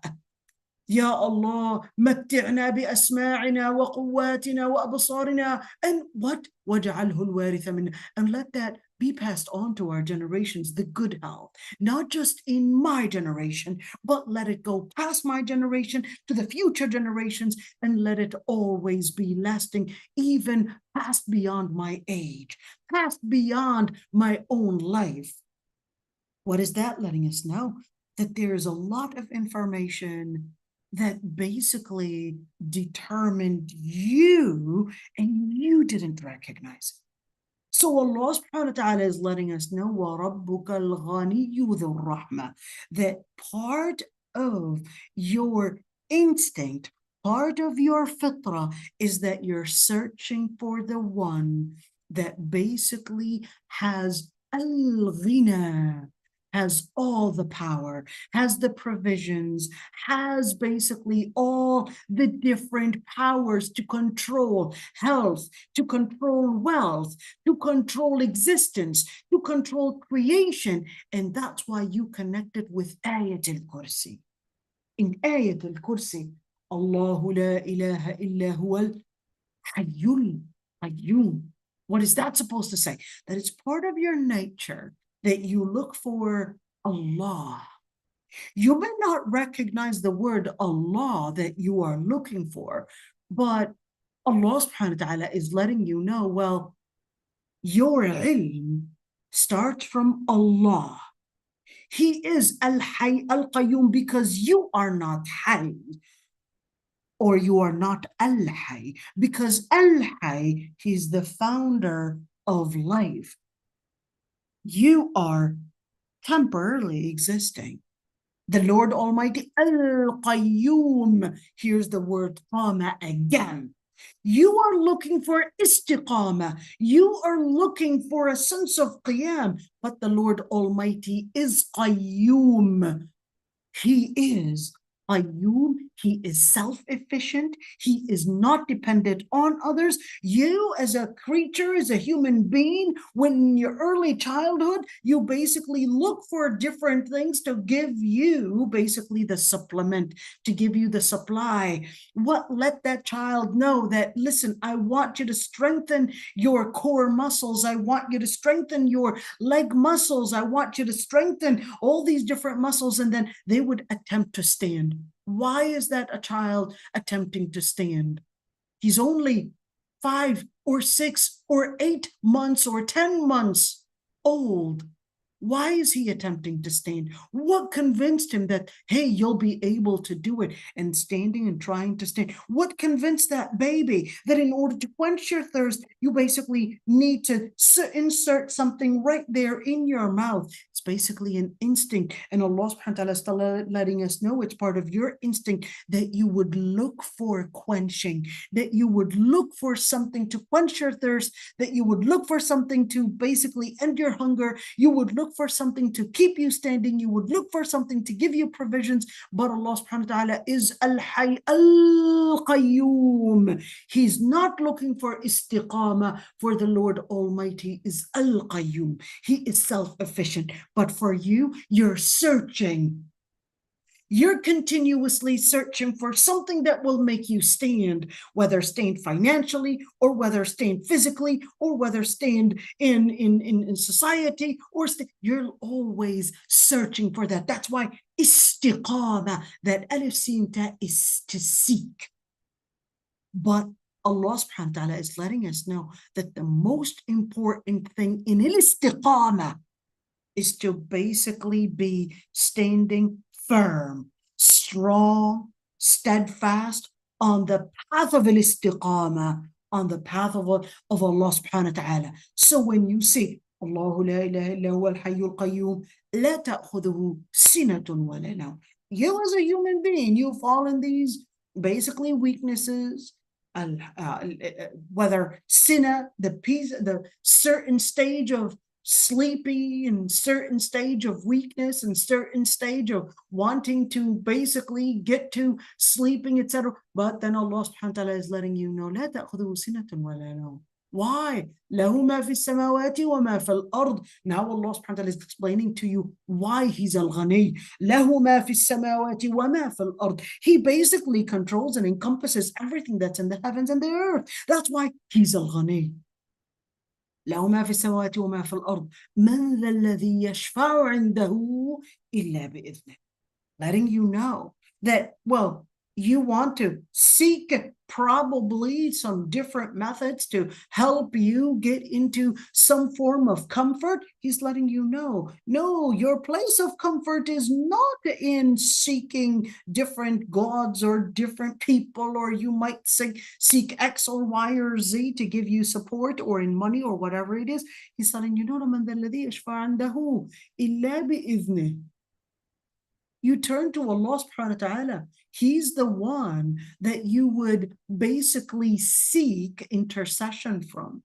Ya Allah, متعنا بأسماعنا وقواتنا وأبصارنا, and what? وَجَعَلْهُ الْوَارِثَ مِنَّا, and let that be passed on to our generations, the good health, not just in my generation, but let it go past my generation to the future generations, and let it always be lasting, even past beyond my age, past beyond my own life. What is that letting us know? That there's a lot of information that basically determined you and you didn't recognize it. So Allah subhanahu wa ta'ala is letting us know, وَرَبُّكَ الْغَنِيُّ ذُو الرَّحْمَةِ, that part of your instinct, part of your fitrah is that you're searching for the one that basically has al-ghina, has all the power, has the provisions, has basically all the different powers to control health, to control wealth, to control existence, to control creation. And that's why you connected with Ayat al-Kursi. In Ayat al-Kursi, Allahu la ilaha illa huwa al-hayyul qayyum. What is that supposed to say? That it's part of your nature that you look for Allah. You may not recognize the word Allah that you are looking for, but Allah subhanahu wa ta'ala is letting you know, well, your ilm starts from Allah. He is al-hayy al-qayyum because you are not hayy, or you are not al-hayy, because al-hayy, he's the founder of life. You are temporarily existing. The Lord Almighty, al-Qayyum, here's the word qama again. You are looking for istiqamah. You are looking for a sense of qiyam, but the Lord Almighty is Qayyum. He is Qayyum. He is self-efficient. He is not dependent on others. You as a creature, as a human being, when in your early childhood, you basically look for different things to give you basically the supplement, to give you the supply. Let that child know that, listen, I want you to strengthen your core muscles. I want you to strengthen your leg muscles. I want you to strengthen all these different muscles. And then they would attempt to stand. Why is that a child attempting to stand? He's only 5 or 6 or 8 months or 10 months old. Why is he attempting to stand? What convinced him that, hey, you'll be able to do it, and standing and trying to stand? What convinced that baby that in order to quench your thirst, you basically need to insert something right there in your mouth? It's basically an instinct. And Allah subhanahu wa ta'ala is still letting us know it's part of your instinct that you would look for quenching, that you would look for something to quench your thirst, that you would look for something to basically end your hunger, you would look for something to keep you standing, you would look for something to give you provisions. But Allah subhanahu wa ta'ala is al-hayy al-qayyum. He's not looking for istiqamah, for the Lord Almighty is al-qayyum. He is self-efficient. But for you, you're searching. You're continuously searching for something that will make you stand, whether stand financially, or whether stand physically, or whether stand in society, or you're always searching for that. That's why istiqamah, that alif sin ta, is to seek. But Allah subhanahu wa ta'ala is letting us know that the most important thing in al-istiqamah is to basically be standing firm, strong, steadfast on the path of al-istiqamah, on the path of Allah subhanahu wa ta'ala. So when you say, Allahu la ilaha illa huwa al-hayyul qayyum, la ta'khudhuhu sinatun wa la nawm. You as a human being, you fall in these basically weaknesses, whether sinna, the certain stage of sleepy and certain stage of weakness and certain stage of wanting to basically get to sleeping, etc. But then Allah subhanahu wa ta'ala is letting you know, لا تأخذه سنة ولا نوم. Why? له ما في السماوات وما في الأرض. Now Allah subhanahu wa ta'ala is explaining to you why He's al-Ghani. له ما في السماوات وما في الأرض. He basically controls and encompasses everything that's in the heavens and the earth. That's why He's al-Ghani. له ما في السماوات وما في الأرض. من ذا الذي يشفع عنده إلا بإذنه. Letting you know that, well, you want to seek probably some different methods to help you get into some form of comfort. He's letting you know, no, your place of comfort is not in seeking different gods or different people, or you might seek X or Y or Z to give you support, or in money or whatever it is. He's letting you know, مَنْ ذَا الَّذِي يَشْفَعُ عِنْدَهُ إِلَّا بِإِذْنِهِ. You turn to Allah subhanahu wa ta'ala. He's the one that you would basically seek intercession from.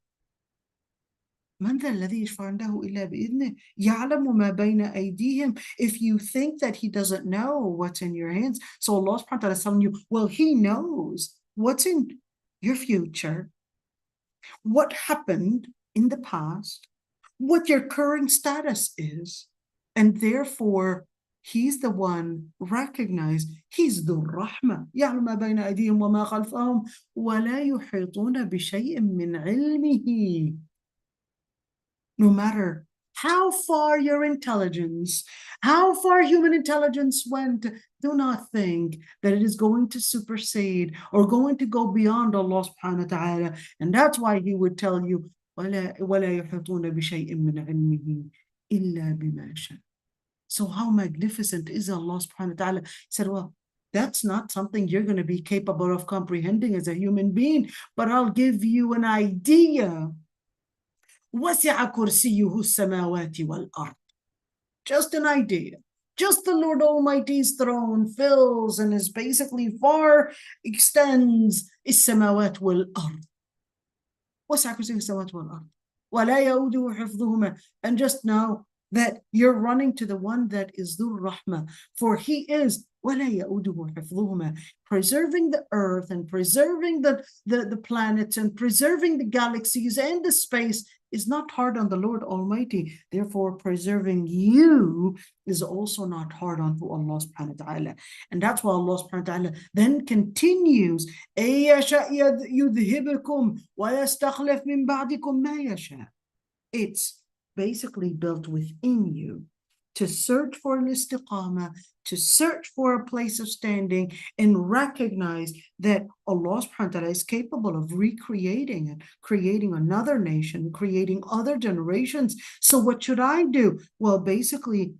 من ذا الذي يشفع عنده إلا بإذنه يعلم ما بين أيديهم. If you think that He doesn't know what's in your hands, so Allah subhanahu wa ta'ala is telling you, well, He knows what's in your future, what happened in the past, what your current status is, and therefore He's the one recognized. He's the Rahmah. يعلم ما بين أيديهم وما خلفهم ولا يحيطون بشيء من علمه. No matter how far your intelligence, how far human intelligence went, do not think that it is going to supersede or going to go beyond Allah subhanahu wa ta'ala. And that's why He would tell you, ولا يحيطون بشيء من علمه إلا بما شاء. So how magnificent is Allah subhanahu wa ta'ala? He said, well, that's not something you're going to be capable of comprehending as a human being, but I'll give you an idea. وَسِعَ كُرْسِيُّهُ السَّمَاوَاتِ وَالْأَرْضِ. Just an idea. Just the Lord Almighty's throne fills and is basically far extends السماوات والأرض. وَسِعَ كُرْسِيُّهُ السَّمَاوَاتِ وَالْأَرْض وَلَا يَؤُودُهُ حِفْظُهُمَا. And just know that you're running to the one that is Dhur Rahmah, for He is وَلَا يَؤُودُهُ حِفْظُهُمَا, preserving the earth and preserving the planets and preserving the galaxies and the space is not hard on the Lord Almighty. Therefore, preserving you is also not hard on Allah subhanahu wa ta'ala. And that's why Allah subhanahu wa ta'ala then continues, أَيَّشَأْ يُذْهِبْكُمْ وَيَسْتَخْلِفْ مِنْ بَعْدِكُمْ مَا يَشَاءُ. It's basically built within you to search for an istiqamah, to search for a place of standing, and recognize that Allah subhanahu wa ta'ala is capable of recreating and creating another nation, creating other generations. So what should I do? Well, basically,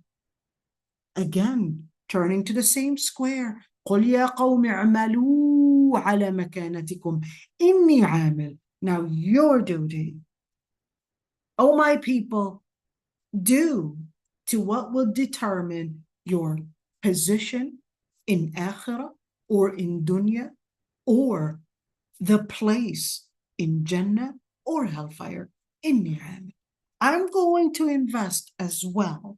again, turning to the same square. قُلْ يَا قَوْمِ اعْمَلُوا عَلَى مَكَانَتِكُمْ إِنِّي عَامِلٌ. Now your duty, O my people, do to what will determine your position in akhirah or in dunya, or the place in Jannah or hellfire. Inni amil. I'm going to invest as well,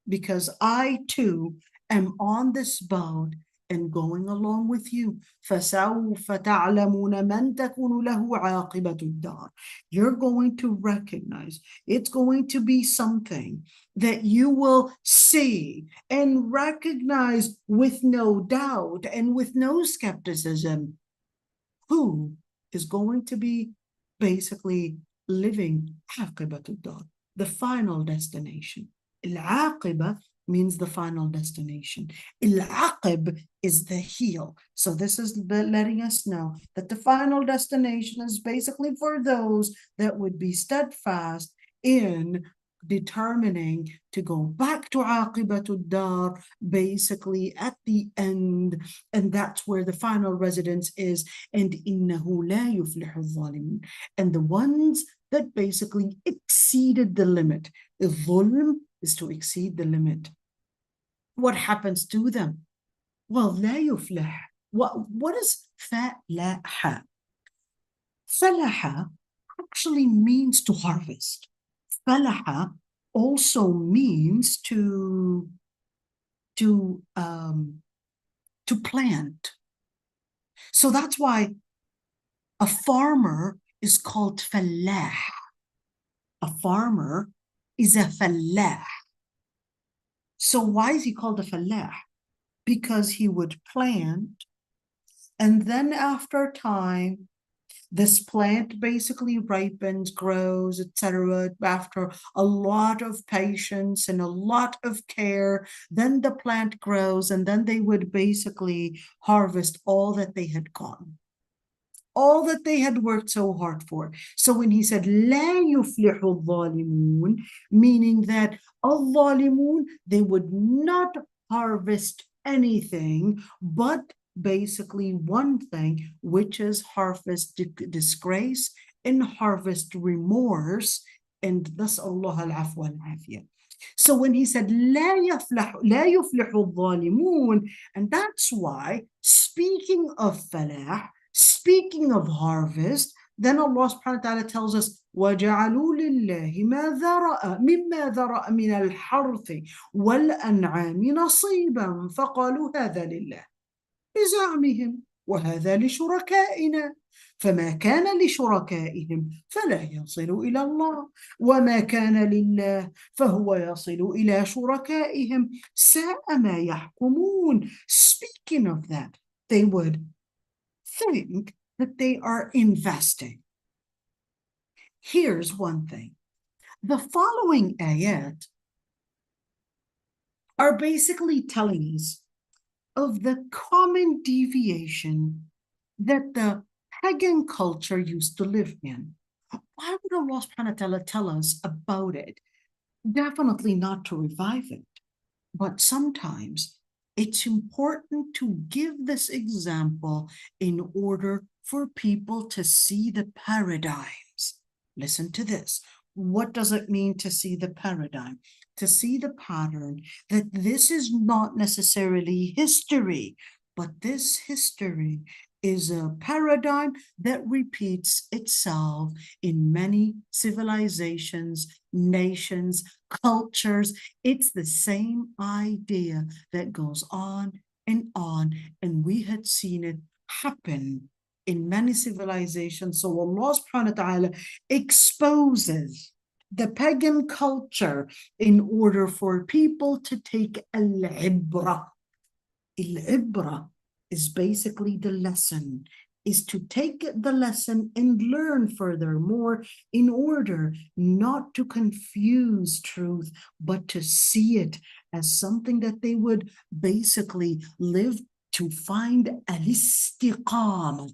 because I too am on this boat and going along with you. فَسَوْفَ تَعْلَمُونَ مَنْ تَكُونُ لَهُ عَاقِبَةُ الدَّارِ. You're going to recognize, it's going to be something that you will see and recognize with no doubt and with no skepticism who is going to be basically living عَاقِبَةُ الدَّارِ, the final destination. Al-Aqibah means the final destination. Al-aqib is the heel. So this is letting us know that the final destination is basically for those that would be steadfast in determining to go back to aqibatud dar, basically at the end, and that's where the final residence is. And innahu la yuflihu zalimun, and the ones that basically exceeded the limit. Dhulm is to exceed the limit. What happens to them? Well, la yuflih. What is falaha? Falaha actually means to harvest. Falaha also means to plant. So that's why a farmer is called fallah. A farmer is a fallah. So why is he called a fallah? Because he would plant, and then after time, this plant basically ripens, grows, etc. After a lot of patience and a lot of care, then the plant grows, and then they would basically harvest all that they had gotten, all that they had worked so hard for. So when he said, لا يفلح الظالمون, meaning that al-zalimun, they would not harvest anything but basically one thing, which is harvest disgrace and harvest remorse, and thus Allah al-afwa al-afiyah. So when he said لا يفلح الظالمون, and that's why, speaking of falah, speaking of harvest, then Allah subhanahu wa ta'ala tells us وَجَعَلُوا لِلَّهِ مِمَّا ذَرَأَ مِنَ الْحَرْثِ وَالْأَنْعَامِ نَصِيبًا فَقَالُوا هَذَا لِلَّهِ بزعمهم وهذا لشركائنا فما كان لشركائهم فلا يصل إلى الله وما كان لله فهو يصل إلى شركائهم ساء ما يحكمون. Speaking of that, they would think that they are investing. Here's one thing. The following ayat are basically telling us of the common deviation that the pagan culture used to live in. Why would Allah subhanahu wa ta'ala tell us about it? Definitely not to revive it, but sometimes it's important to give this example in order for people to see the paradigms. Listen to this. What does it mean to see the paradigm? To see the pattern that this is not necessarily history, but this history is a paradigm that repeats itself in many civilizations, nations, cultures. It's the same idea that goes on, and we had seen it happen in many civilizations. So Allah subhanahu wa ta'ala exposes the pagan culture in order for people to take al-ibra. Al-ibra is basically the lesson, is to take the lesson and learn furthermore in order not to confuse truth, but to see it as something that they would basically live to find al-istiqamah,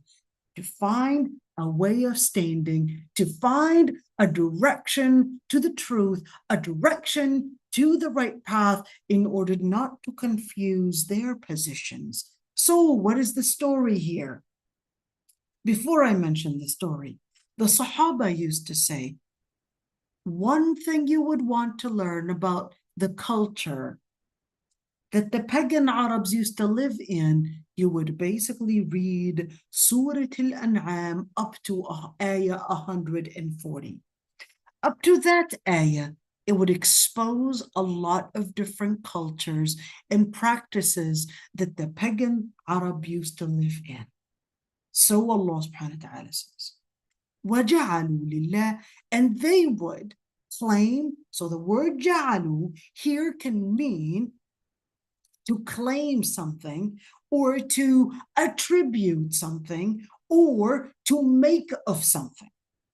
to find a way of standing, to find a direction to the truth, a direction to the right path in order not to confuse their positions. So what is the story here? Before I mention the story, the Sahaba used to say, one thing you would want to learn about the culture that the pagan Arabs used to live in, you would basically read Surah Al-An'am up to ayah 140. Up to that ayah, it would expose a lot of different cultures and practices that the pagan Arab used to live in. So Allah subhanahu wa ta'ala says, وَجَعَلُوا لِلَّهِ, and they would claim, so the word جَعَلُوا here can mean to claim something, or to attribute something, or to make of something.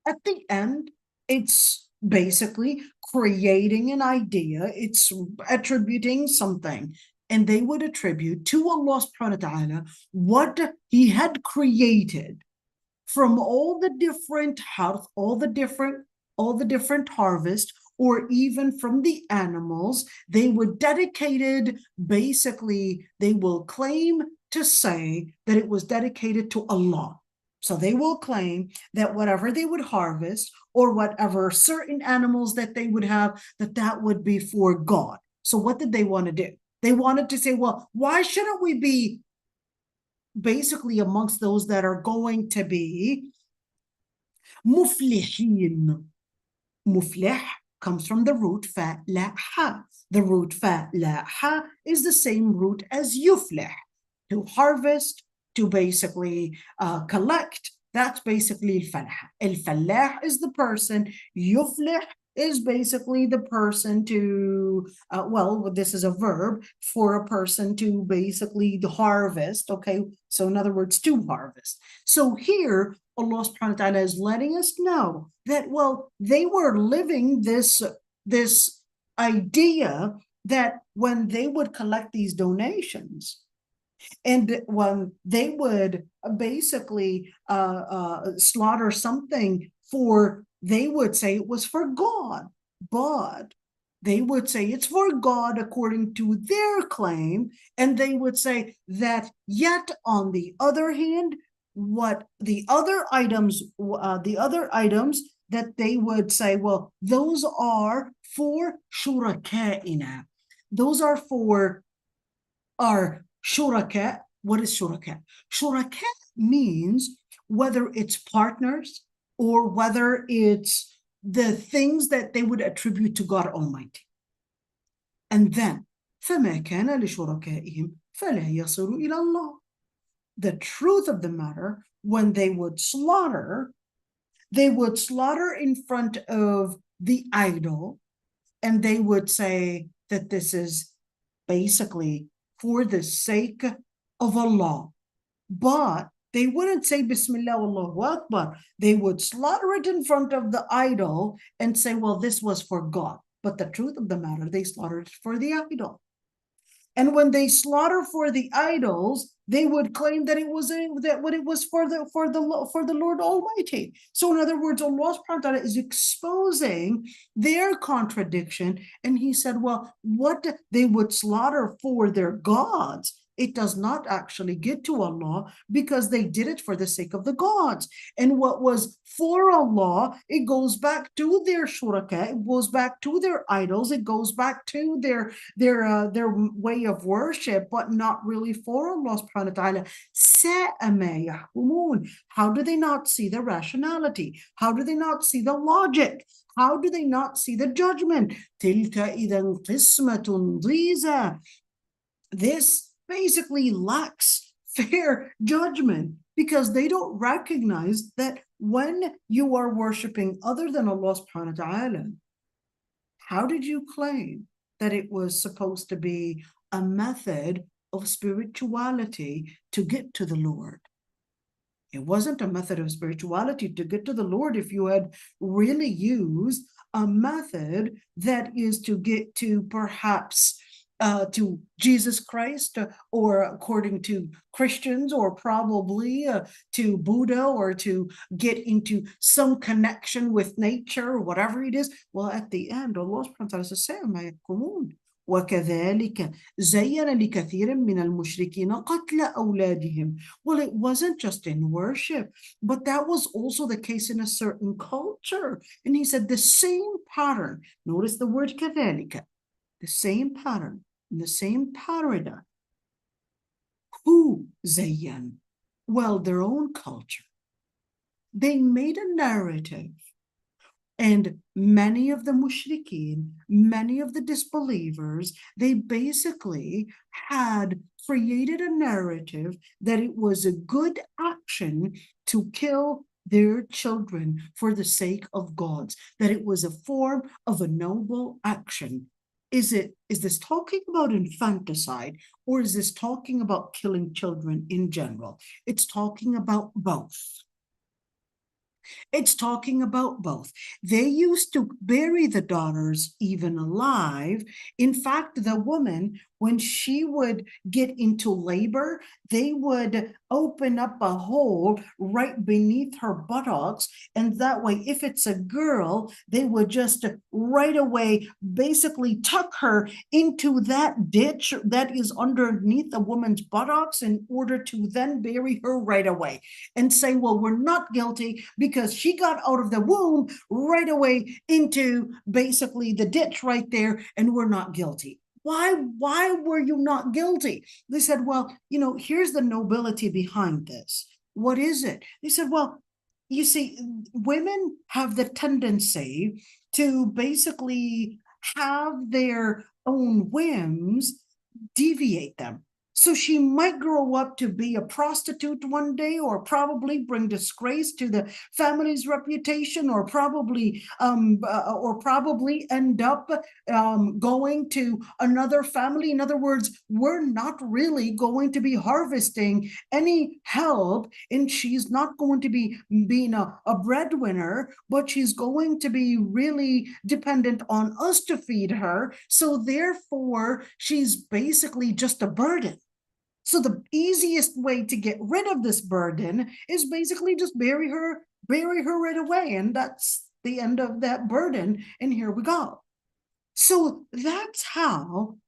At the end, it's basically creating an idea, it's attributing something, and they would attribute to Allah subhanahu wa ta'ala what He had created from all the different health, all the different harvest, or even from the animals. They would dedicated, basically, they will claim to say that it was dedicated to Allah. So they will claim that whatever they would harvest or whatever certain animals that they would have, that would be for God. So what did they want to do? They wanted to say, well, why shouldn't we be basically amongst those that are going to be muflihin? Muflih comes from the root fa la ha. The root fa la ha is the same root as yuflih, to harvest, to basically collect. That's basically al-falah. Al-falah is the person. Yuflih is basically the person to, well, this is a verb for a person to basically harvest, okay? So in other words, to harvest. So here, Allah subhanahu wa ta'ala is letting us know that, well, they were living this idea that when they would collect these donations, and when they would basically slaughter something for, they would say it was for God, but they would say it's for God according to their claim, and they would say that yet on the other hand, what the other items that they would say, well, those are for shurakaina. Those are for our shuraka. What is shuraka? Shuraka means whether it's partners or whether it's the things that they would attribute to God Almighty. And then فَمَا كَانَ لِشُرَكَائِهِمْ فَلَا يَصِلُ إِلَى اللَّهِ. The truth of the matter, when they would slaughter in front of the idol, and they would say that this is basically for the sake of Allah. But they wouldn't say Bismillah Allahu Akbar. They would slaughter it in front of the idol and say, well, this was for God. But the truth of the matter, they slaughtered it for the idol. And when they slaughter for the idols, they would claim that it was for the Lord Almighty. So in other words, Allah subhanahu wa ta'ala is exposing their contradiction, and He said, well, what they would slaughter for their gods, it does not actually get to Allah because they did it for the sake of the gods. And what was for Allah, it goes back to their shuraka, it goes back to their idols, it goes back to their way of worship, but not really for Allah subhanahu wa ta'ala. Sa'a ma yahkumun. How do they not see the rationality? How do they not see the logic? How do they not see the judgment? Tilka idan qismatun dhiza. This basically lacks fair judgment, because they don't recognize that when you are worshiping other than Allah subhanahu wa ta'ala, how did you claim that it was supposed to be a method of spirituality to get to the Lord? It wasn't a method of spirituality to get to the Lord if you had really used a method that is to get to perhaps to Jesus Christ, or according to Christians, or probably to Buddha, or to get into some connection with nature, or whatever it is. Well, at the end, Allah subhanahu wa ta'ala says, وَكَذَلِكَ زَيَّنَ لِكَثِيرٍ مِّنَ الْمُشْرِكِينَ قَتْلَ أَوْلَادِهِمْ. Well, it wasn't just in worship, but that was also the case in a certain culture. And He said the same pattern. Notice the word كَذَلِكَ. The same pattern, in the same paradigm. Who zayyan? Well, their own culture. They made a narrative, and many of the mushrikeen, many of the disbelievers, they basically had created a narrative that it was a good action to kill their children for the sake of gods, that it was a form of a noble action. Is this talking about infanticide, or is this talking about killing children in general? It's talking about both. It's talking about both. They used to bury the daughters even alive. In fact, the woman, when she would get into labor, they would open up a hole right beneath her buttocks. And that way, if it's a girl, they would just right away basically tuck her into that ditch that is underneath the woman's buttocks in order to then bury her right away and say, well, we're not guilty because she got out of the womb right away into basically the ditch right there, and we're not guilty. Why were you not guilty? They said, well, here's the nobility behind this. What is it? They said, well, you see, women have the tendency to basically have their own whims deviate them. So she might grow up to be a prostitute one day, or probably bring disgrace to the family's reputation, or probably end up going to another family. In other words, we're not really going to be harvesting any help, and she's not going to be being a breadwinner, but she's going to be really dependent on us to feed her. So therefore, she's basically just a burden. So the easiest way to get rid of this burden is basically just bury her right away. And that's the end of that burden. And here we go. So that's how,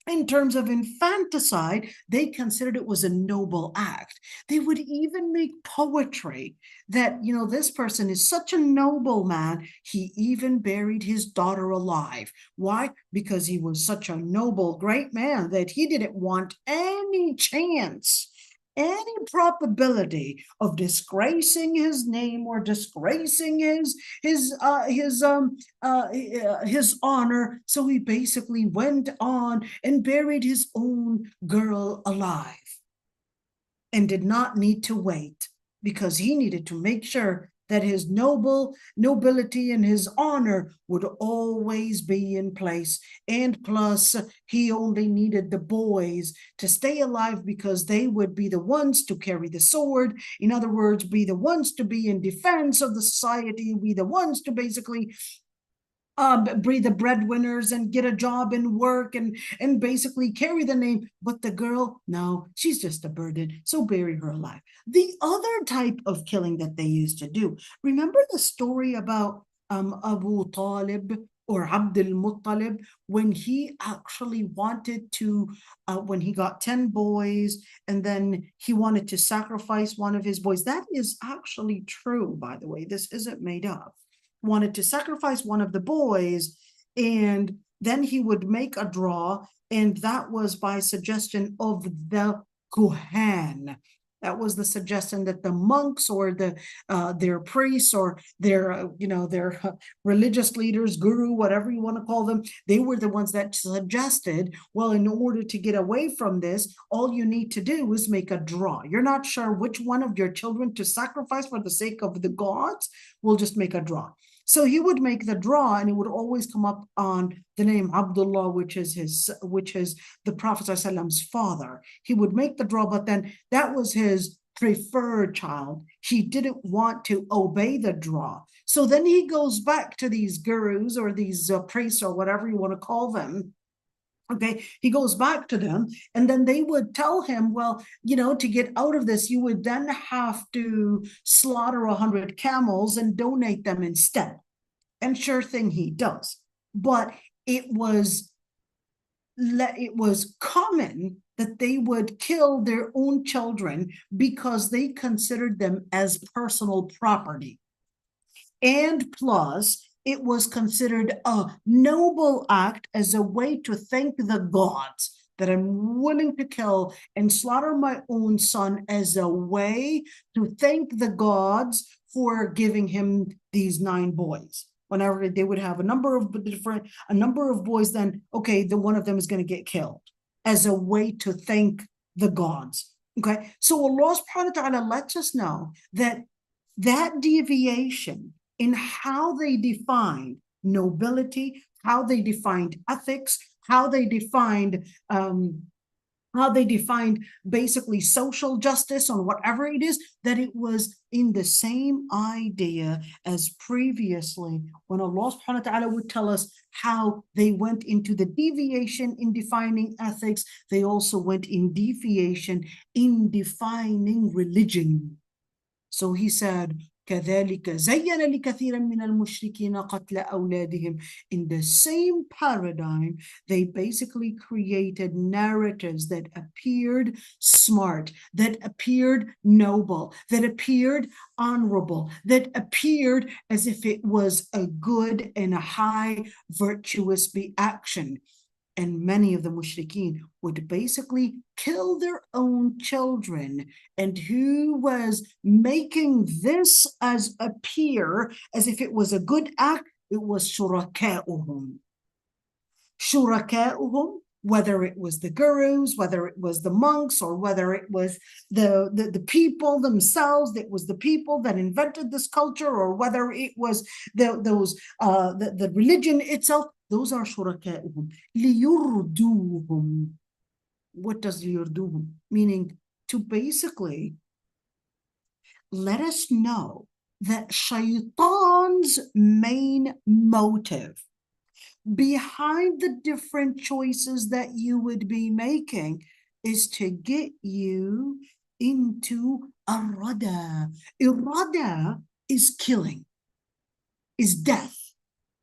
in terms of infanticide, they considered it was a noble act. They would even make poetry that, this person is such a noble man, he even buried his daughter alive. Why? Because he was such a noble, great man that he didn't want any chance, any probability of disgracing his name or disgracing his honor. So he basically went on and buried his own girl alive and did not need to wait, because he needed to make sure that his nobility and his honor would always be in place. And plus, he only needed the boys to stay alive because they would be the ones to carry the sword. In other words, be the ones to be in defense of the society, be the ones to basically be the breadwinners and get a job and work and basically carry the name. But the girl, no, she's just a burden, so bury her alive. The other type of killing that they used to do, remember the story about Abu Talib or Abd al-Muttalib, when he actually wanted to, when he got 10 boys and then he wanted to sacrifice one of his boys. That is actually true, by the way. This isn't made up. Wanted to sacrifice one of the boys, and then he would make a draw, and that was by suggestion of the Kuhan. That was the suggestion that the monks or their priests or their religious leaders, guru, whatever you want to call them, they were the ones that suggested, well, in order to get away from this, all you need to do is make a draw. You're not sure which one of your children to sacrifice for the sake of the gods, we'll just make a draw. So he would make the draw, and it would always come up on the name Abdullah, which is the Prophet ﷺ's father. He would make the draw, but then that was his preferred child. He didn't want to obey the draw. So then he goes back to these gurus or these priests or whatever you want to call them. Okay, he goes back to them, and then they would tell him, well, to get out of this, you would then have to slaughter 100 camels and donate them instead. And sure thing, he does. But it was common that they would kill their own children because they considered them as personal property. And plus, it was considered a noble act as a way to thank the gods that I'm willing to kill and slaughter my own son, as a way to thank the gods for giving him these 9 boys. Whenever they would have a number of boys, then okay, the one of them is going to get killed as a way to thank the gods. Okay, so Allah subhanahu wa ta'ala lets us know that deviation in how they defined nobility, how they defined ethics, how they defined how they defined basically social justice or whatever it is, that it was in the same idea as previously when Allah subhanahu wa ta'ala would tell us how they went into the deviation in defining ethics, they also went in deviation in defining religion. So he said, كذلك زين لكثير من المشركين قتل أولادهم. In the same paradigm, they basically created narratives that appeared smart, that appeared noble, that appeared honorable, that appeared as if it was a good and a high virtuous action. And many of the mushrikeen would basically kill their own children. And who was making this as appear as if it was a good act? It was shuraka'uhum. Shuraka'uhum, whether it was the gurus, whether it was the monks, or whether it was the people themselves, it was the people that invented this culture, or whether it was the religion itself. Those are shuraka'uhum. لِيُرْدُوهُم. What does لِيُرْدُوهُم? Meaning to basically let us know that shaitan's main motive behind the different choices that you would be making is to get you into irada. Irada is killing, is death.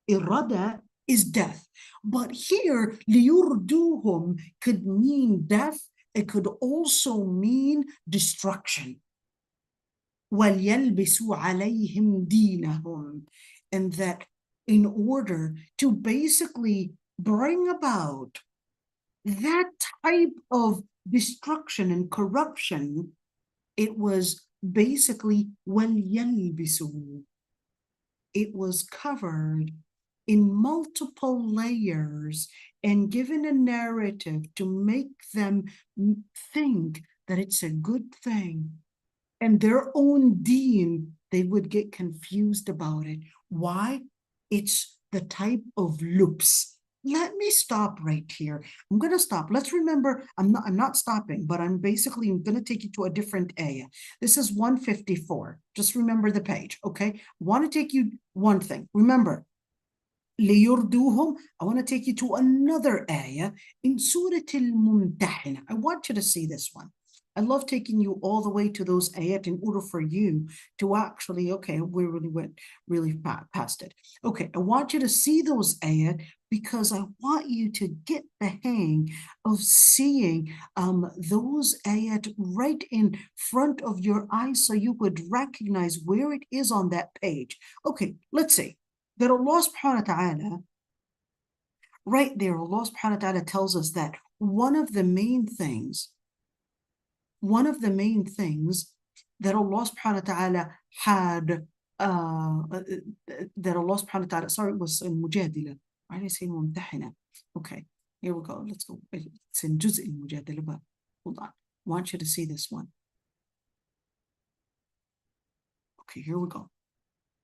Irada is death. But here, liyurduhum could mean death. It could also mean destruction. وَلْيَلْبِسُوا عَلَيْهِمْ دِينَهُم. And that in order to basically bring about that type of destruction and corruption, it was basically وَلْيَلْبِسُوا. It was covered in multiple layers and given a narrative to make them think that it's a good thing. And their own deen, they would get confused about it. Why? It's the type of loops. Let me stop right here. I'm going to stop. Let's remember, I'm not stopping, but I'm going to take you to a different ayah. This is 154. Just remember the page, okay? I want to take you one thing. Remember, لِيُرْدُوهُمْ. I want to take you to another ayah in Surah al-Mumtahina. I want you to see this one. I love taking you all the way to those ayat in order for you to actually, okay, we really went really past it. Okay, I want you to see those ayat because I want you to get the hang of seeing those ayat right in front of your eyes so you would recognize where it is on that page. Okay, let's see. That Allah subhanahu wa ta'ala, right there, Allah subhanahu wa ta'ala tells us that one of the main things that Allah subhanahu wa ta'ala had, that Allah subhanahu wa ta'ala, sorry, it was in Mujadila. Why did I say Mumtahina? Okay, here we go. Let's go. It's in Juz' al-Mujadila, but hold on. I want you to see this one. Okay, here we go.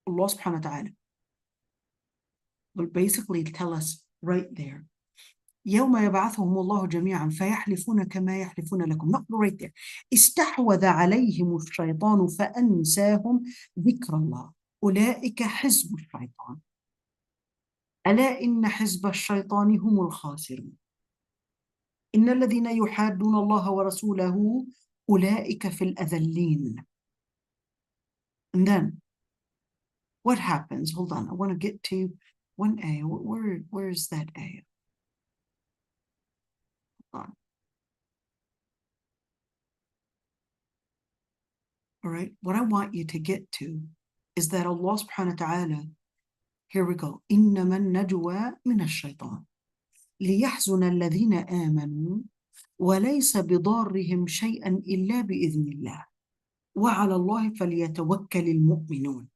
Allah subhanahu wa ta'ala will basically tell us right there. يوم يبعثهم الله جميعا فيحلفون كما يحلفون لكم. نقرأ right there. استحوذ عليهم الشيطان فأنساهم ذكر الله أولئك حزب الشيطان ألا إن حزب الشيطان هم الخاسرون إن الذين يحادون الله ورسوله أولئك في الأذلين. And then what happens? Hold on, I want to get to one ayah. Where's that ayah? On. All right, what I want you to get to is that Allah subhanahu wa ta'ala, here we go, إِنَّمَا النَّجْوَى مِنَ الشَّيْطَانِ لِيَحْزُنَ الَّذِينَ آمَنُوا وَلَيْسَ بِضَارِّهِمْ شَيْئًا إِلَّا بِإِذْنِ اللَّهِ وَعَلَى اللَّهِ فَلْيَتَوَكَّلِ الْمُؤْمِنُونَ.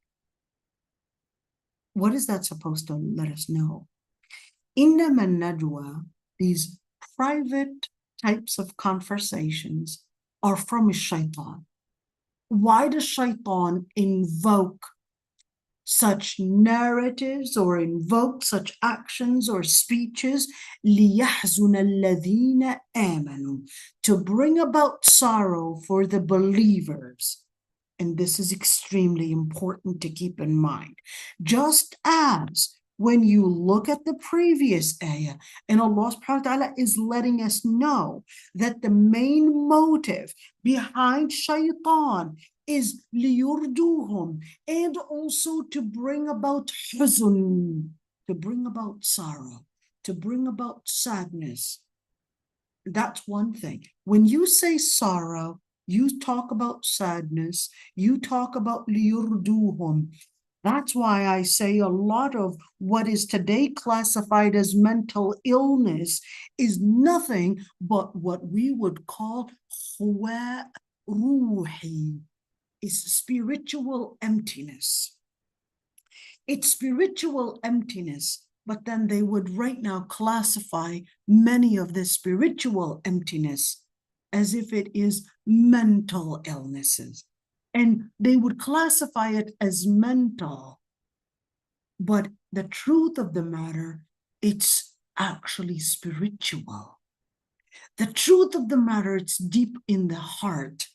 What is that supposed to let us know? إِنَّمَا النَّجْوَى, these private types of conversations are from shaitan. Why does shaitan invoke such narratives or invoke such actions or speeches لِيَحْزُنَ الَّذِينَ آمَنُوا, to bring about sorrow for the believers. And this is extremely important to keep in mind. Just as when you look at the previous ayah, and Allah subhanahu wa ta'ala is letting us know that the main motive behind shaitan is liyurduhum, and also to bring about huzn, to bring about sorrow, to bring about sadness. That's one thing. When you say sorrow, you talk about sadness, you talk about liyurduhum. That's why I say a lot of what is today classified as mental illness is nothing but what we would call khuwa ruhi, is spiritual emptiness. It's spiritual emptiness, but then they would right now classify many of this spiritual emptiness as if it is mental illnesses. And they would classify it as mental. But the truth of the matter, it's actually spiritual. The truth of the matter, it's deep in the heart.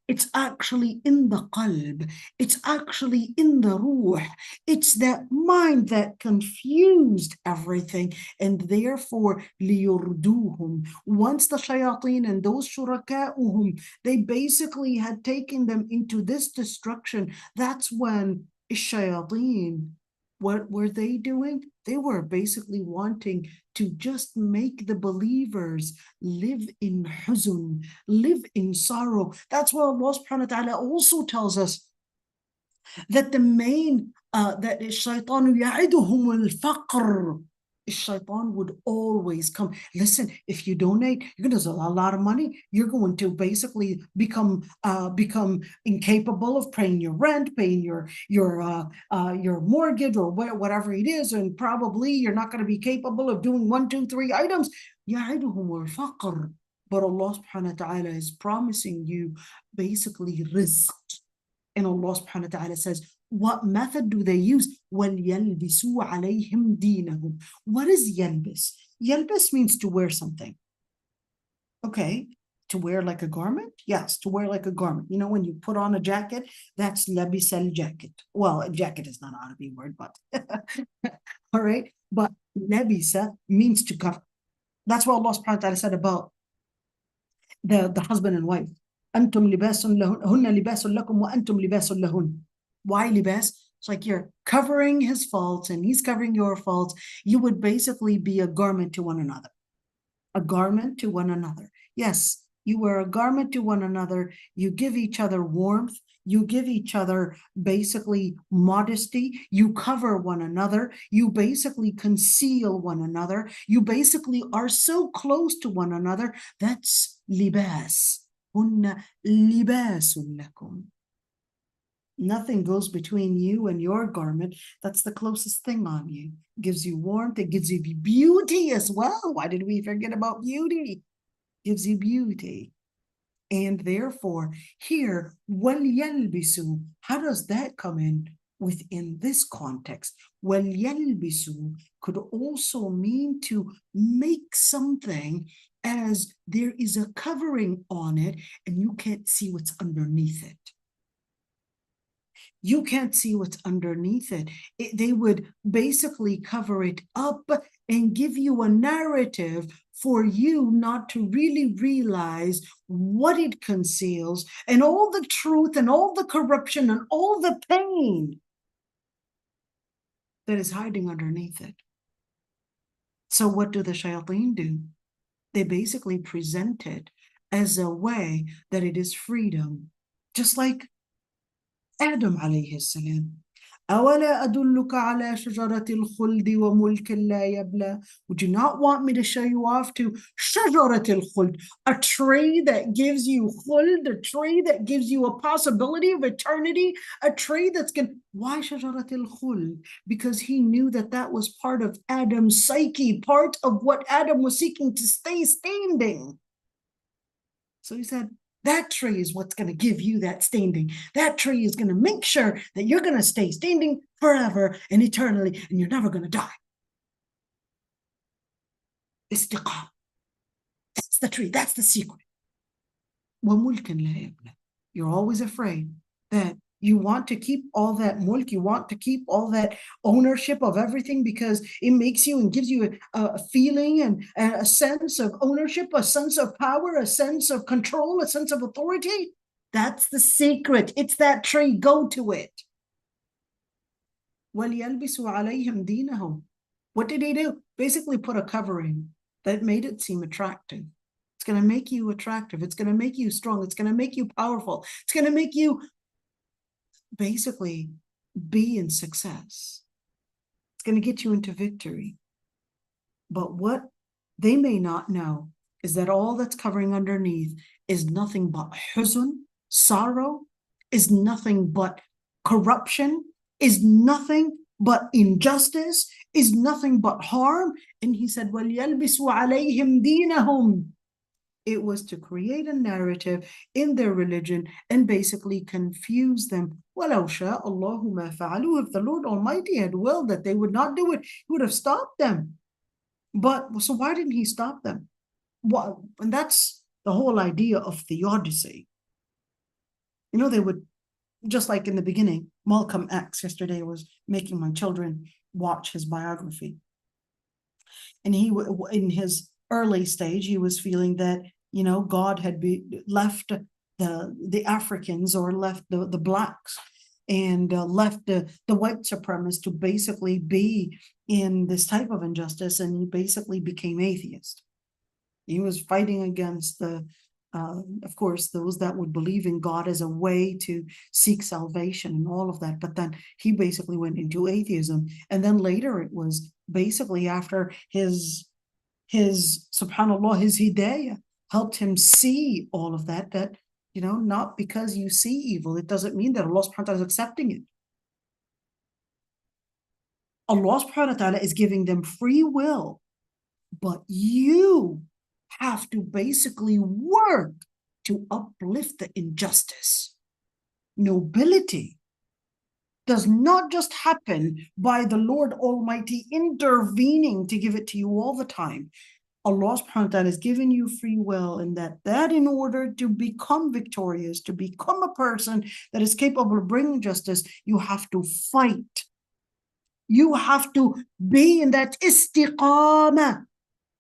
It's actually in the qalb. It's actually in the ruh. It's that mind that confused everything. And therefore, liyurduhum. Once the shayateen and those shuraka'uhum, they basically had taken them into this destruction. That's when shayateen, what were they doing? They were basically wanting to just make the believers live in huzn, live in sorrow. That's why Allah subhanahu wa ta'ala also tells us that the main, that shaitan ya'iduhum al-faqr. Shaitan would always come. Listen, if you donate, you're going to lose a lot of money. You're going to basically become incapable of paying your rent, paying your mortgage or whatever it is, and probably you're not going to be capable of doing 1, 2, 3 items. يَعِدُهُمُ الْفَقْرُ. But Allah subhanahu wa ta'ala is promising you basically rizq. And Allah subhanahu wa ta'ala says, what method do they use? وَلْيَلْبِسُوا عَلَيْهِمْ دِينَهُم. What is yalbis? Yalbis means to wear something. Okay, to wear like a garment? Yes, to wear like a garment. You know, when you put on a jacket, that's labis al-jacket. Well, a jacket is not an Arabic word, but all right. But labisa means to cover. That's what Allah subhanahu wa ta'ala said about the husband and wife. أنتم لباس لهن هن لباس لكم وأنتم لباس لهن. Why libas? It's like you're covering his faults and he's covering your faults. You would basically be a garment to one another. A garment to one another. Yes, you wear a garment to one another. You give each other warmth. You give each other basically modesty. You cover one another. You basically conceal one another. You basically are so close to one another. That's libas. هن لباس لكم. Nothing goes between you and your garment. That's the closest thing on you. It gives you warmth. It gives you beauty as well. Why did we forget about beauty? It gives you beauty. And therefore, here, وَلْيَلْبِسُوا, how does that come in within this context? وَلْيَلْبِسُوا could also mean to make something as there is a covering on it and you can't see what's underneath it. You can't see what's underneath it. They would basically cover it up and give you a narrative for you not to really realize what it conceals and all the truth and all the corruption and all the pain that is hiding underneath it. So what do the shayateen do? They basically present it as a way that it is freedom, just like Adam عليه السلام. أولا أدلك على شجرة الخلد وملك لا يبلى. Would you not want me to show you off to شجرة الخلد, a tree that gives you khuld, a tree that gives you a possibility of eternity, a tree that's going. Why شجرة الخلد? Because he knew that that was part of Adam's psyche, part of what Adam was seeking to stay standing. So he said, That tree is what's going to give you that standing. That tree is going to make sure that you're going to stay standing forever and eternally, and you're never going to die. Istiqamah. That's the tree. That's the secret. وَمُلْكٍ لَا يَبْلَى. You're always afraid that you want to keep all that mulk, you want to keep all that ownership of everything because it makes you and gives you a feeling and a sense of ownership, a sense of power, a sense of control, a sense of authority. That's the secret. It's that tree. Go to it. وَلْيَلْبِسُوا عَلَيْهِمْ دِينَهُمْ. What did he do? Basically put a covering that made it seem attractive. It's going to make you attractive. It's going to make you strong. It's going to make you powerful. It's going to make you basically be in success. It's going to get you into victory. But what they may not know is that all that's covering underneath is nothing but huzn, sorrow, is nothing but corruption, is nothing but injustice, is nothing but harm. And he said, وَلْيَلْبِسُوا عَلَيْهِمْ دِينَهُمْ. It was to create a narrative in their religion and basically confuse them. وَلَوْ شَاءَ اللَّهُ مَا فَعَلُوا. If the Lord Almighty had willed that they would not do it, He would have stopped them. But so why didn't He stop them? Well, and that's the whole idea of theodicy. You know, they would, just like in the beginning, Malcolm X, yesterday I was making my children watch his biography. And he, in his early stage, he was feeling that, you know, God had left the Africans or left the blacks and left the white supremacists to basically be in this type of injustice, and he basically became atheist. He was fighting against of course, those that would believe in God as a way to seek salvation and all of that. But then he basically went into atheism. And then later it was basically after his subhanAllah, his hidayah helped him see all of that, you know, not because you see evil, it doesn't mean that Allah subhanahu wa ta'ala is accepting it. Allah subhanahu wa ta'ala is giving them free will, but you have to basically work to uplift the injustice. Nobility does not just happen by the Lord Almighty intervening to give it to you all the time. Allah subhanahu wa ta'ala has given you free will, and that in order to become victorious, to become a person that is capable of bringing justice, you have to fight. You have to be in that istiqamah.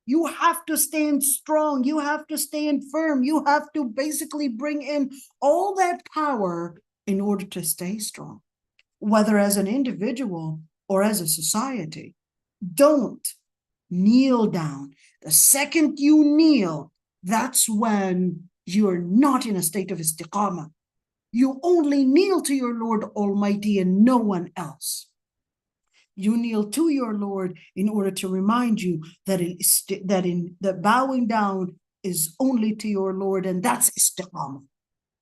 You have to stand strong. You have to stand firm. You have to basically bring in all that power in order to stay strong, whether as an individual or as a society. Don't kneel down. The second you kneel, that's when you're not in a state of istiqamah. You only kneel to your Lord Almighty and no one else. You kneel to your Lord in order to remind you that the bowing down is only to your Lord, and that's istiqamah.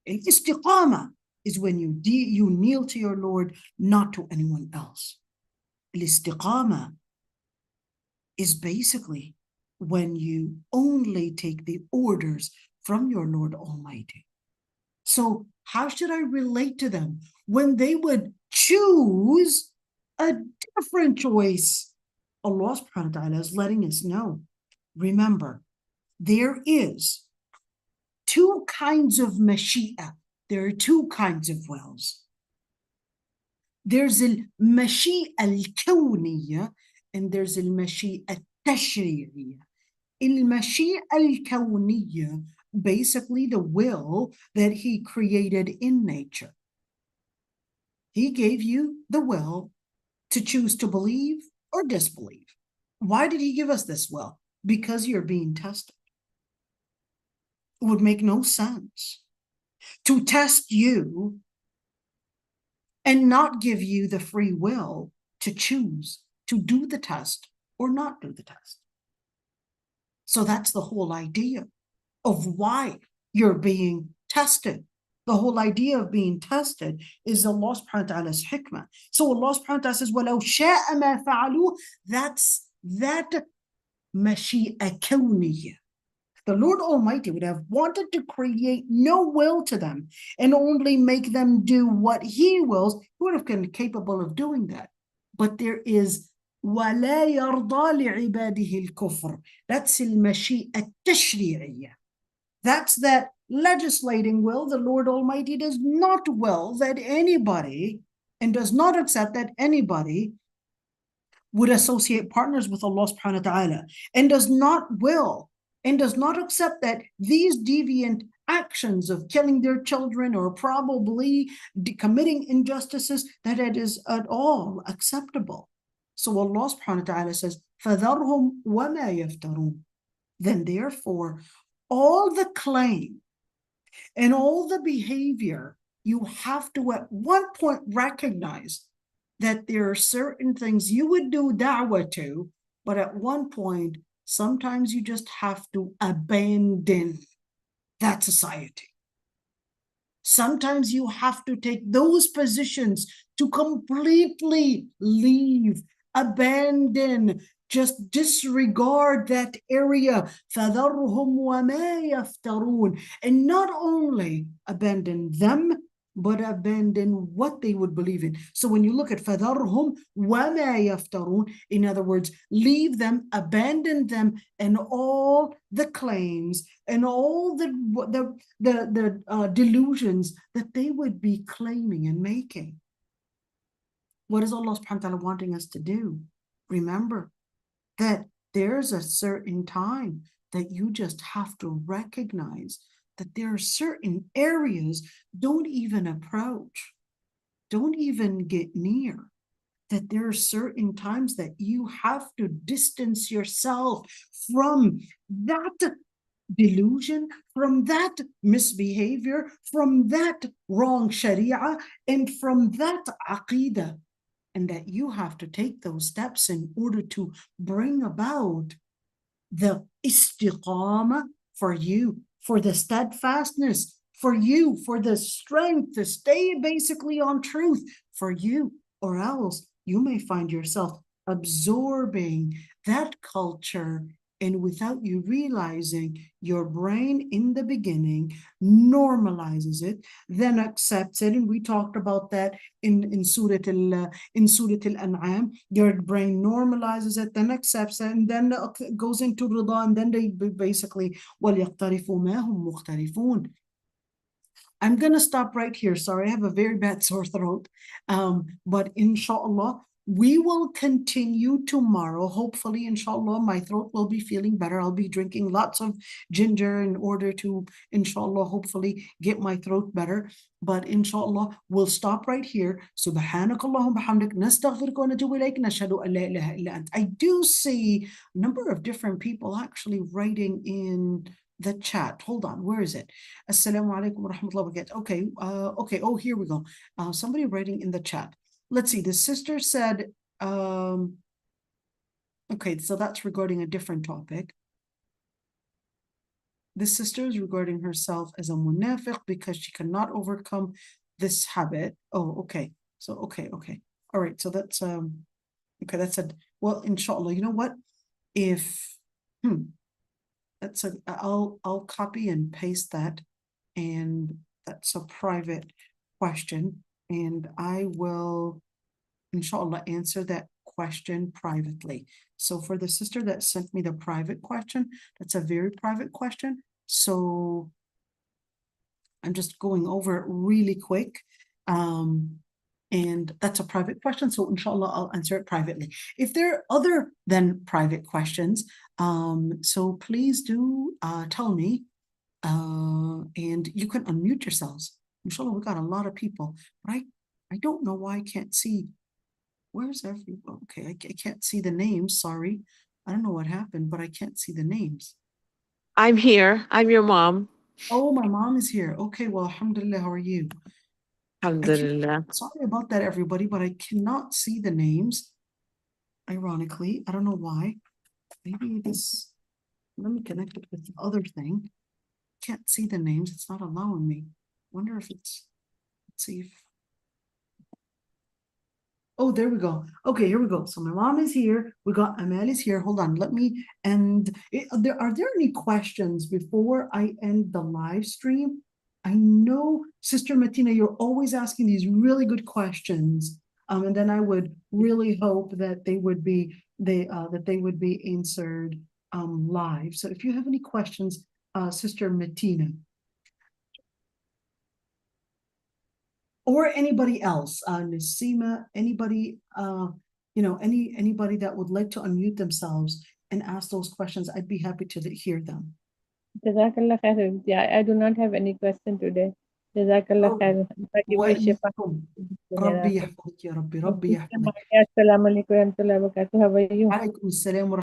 And istiqamah is when you kneel to your Lord, not to anyone else. Istiqamah is basically when you only take the orders from your Lord Almighty. So how should I relate to them when they would choose a different choice? Allah subhanahu wa ta'ala is letting us know. Remember, there is two kinds of mashi'ah. There are two kinds of wills. There's al-mashi'ah al-kawniyah and there's al-mashi'ah al-tashri'iyah. Al-mashi'ah al-kawniyah, basically the will that He created in nature. He gave you the will to choose to believe or disbelieve. Why did He give us this will? Because you're being tested. It would make no sense to test you and not give you the free will to choose to do the test or not do the test. So that's the whole idea of why you're being tested. The whole idea of being tested is Allah subhanahu wa ta'ala's hikmah. So Allah subhanahu wa ta'ala says, وَلَوْ شَاءَ مَا فَعَلُوا. That's that mashi'ah kawniyah. The Lord Almighty would have wanted to create no will to them and only make them do what He wills. He would have been capable of doing that. But there is وَلَا يَرْضَى لِعِبَادِهِ الْكُفْرِ. That's المشيئة التشريعية. That's that legislating will. The Lord Almighty does not will that anybody, and does not accept that anybody would associate partners with Allah subhanahu wa ta'ala, and does not will and does not accept that these deviant actions of killing their children or probably committing injustices, that it is at all acceptable. So Allah subhanahu wa ta'ala says, فَذَرْهُمْ وَمَا يَفْتَرُونَ. Then therefore, all the claim and all the behavior, you have to at one point recognize that there are certain things you would do da'wah to, but at one point, sometimes you just have to abandon that society. Sometimes you have to take those positions to completely leave, abandon, just disregard that area. فَذَرْهُمْ وَمَا يَفْتَرُونَ. And not only abandon them, but abandon what they would believe in. So when you look at فَذَرْهُمْ وَمَا يَفْتَرُونَ, in other words, leave them, abandon them, and all the claims and all the delusions that they would be claiming and making. What is Allah subhanahu wa ta'ala wanting us to do? Remember that there's a certain time that you just have to recognize that there are certain areas, don't even approach, don't even get near. That there are certain times that you have to distance yourself from that delusion, from that misbehavior, from that wrong sharia, and from that aqidah. And that you have to take those steps in order to bring about the istiqamah for you, for the steadfastness for you, for the strength to stay basically on truth for you, or else you may find yourself absorbing that culture, and without you realizing, your brain in the beginning normalizes it, then accepts it. And we talked about that in Surah Al-An'am. Your brain normalizes it, then accepts it, and then goes into rida, and then they basically وَلْيَقْتَرِفُوا مَا هُمْ مُخْتَرِفُونَ. I'm going to stop right here. Sorry, I have a very bad sore throat. But inshallah, we will continue tomorrow. Hopefully, inshallah, my throat will be feeling better. I'll be drinking lots of ginger in order to, inshallah, hopefully get my throat better. But inshallah, we'll stop right here. Subhanakallahumma bihamdik, nastaghfiruka wa natubu ilayk, nashhadu an la ilaha illa ant. I do see a number of different people actually writing in the chat. Hold on, where is it? Assalamu alaikum wa rahmatullahi wa barakatuh. Okay, okay, oh, here we go. Somebody writing in the chat. Let's see, the sister said, okay, so that's regarding a different topic. This sister is regarding herself as a munafiq because she cannot overcome this habit. Oh, okay. So, okay. All right, so that's, okay, that's a, well, inshallah, you know what? If, that's a, I'll copy and paste that, and that's a private question, and I will, inshallah, answer that question privately. So for the sister that sent me the private question, that's a very private question. So I'm just going over it really quick. And that's a private question. So inshallah, I'll answer it privately. If there are other than private questions, so please do tell me, and you can unmute yourselves. Inshallah, we got a lot of people, right? I don't know why I can't see. Where's everyone? Okay, I can't see the names. Sorry. I don't know what happened, but I can't see the names. I'm here. I'm your mom. Oh, my mom is here. Okay, well, alhamdulillah, how are you? Alhamdulillah. Sorry about that, everybody, but I cannot see the names. Ironically, I don't know why. Maybe this, let me connect it with the other thing. Can't see the names. It's not allowing me. Wonder if it's, let's see if, Oh, there we go. Okay, here we go. So my mom is here. We got Amal is here. Hold on. Let me end. Are there any questions before I end the live stream? I know, Sister Martina, you're always asking these really good questions. And then I would really hope that they would be answered live. So if you have any questions, Sister Martina. Or anybody else, Nasima, anybody, anybody that would like to unmute themselves and ask those questions, I'd be happy to hear them. Jazakallah khair. Yeah, I do not have any question today. Jazakallah khair. وإياكم. ربي يحفظك يا ربي. ربي يحفظك. Assalamu alaikum wa rahmatullahi wa barakatuh. How are you? عليكم السلام ورحمة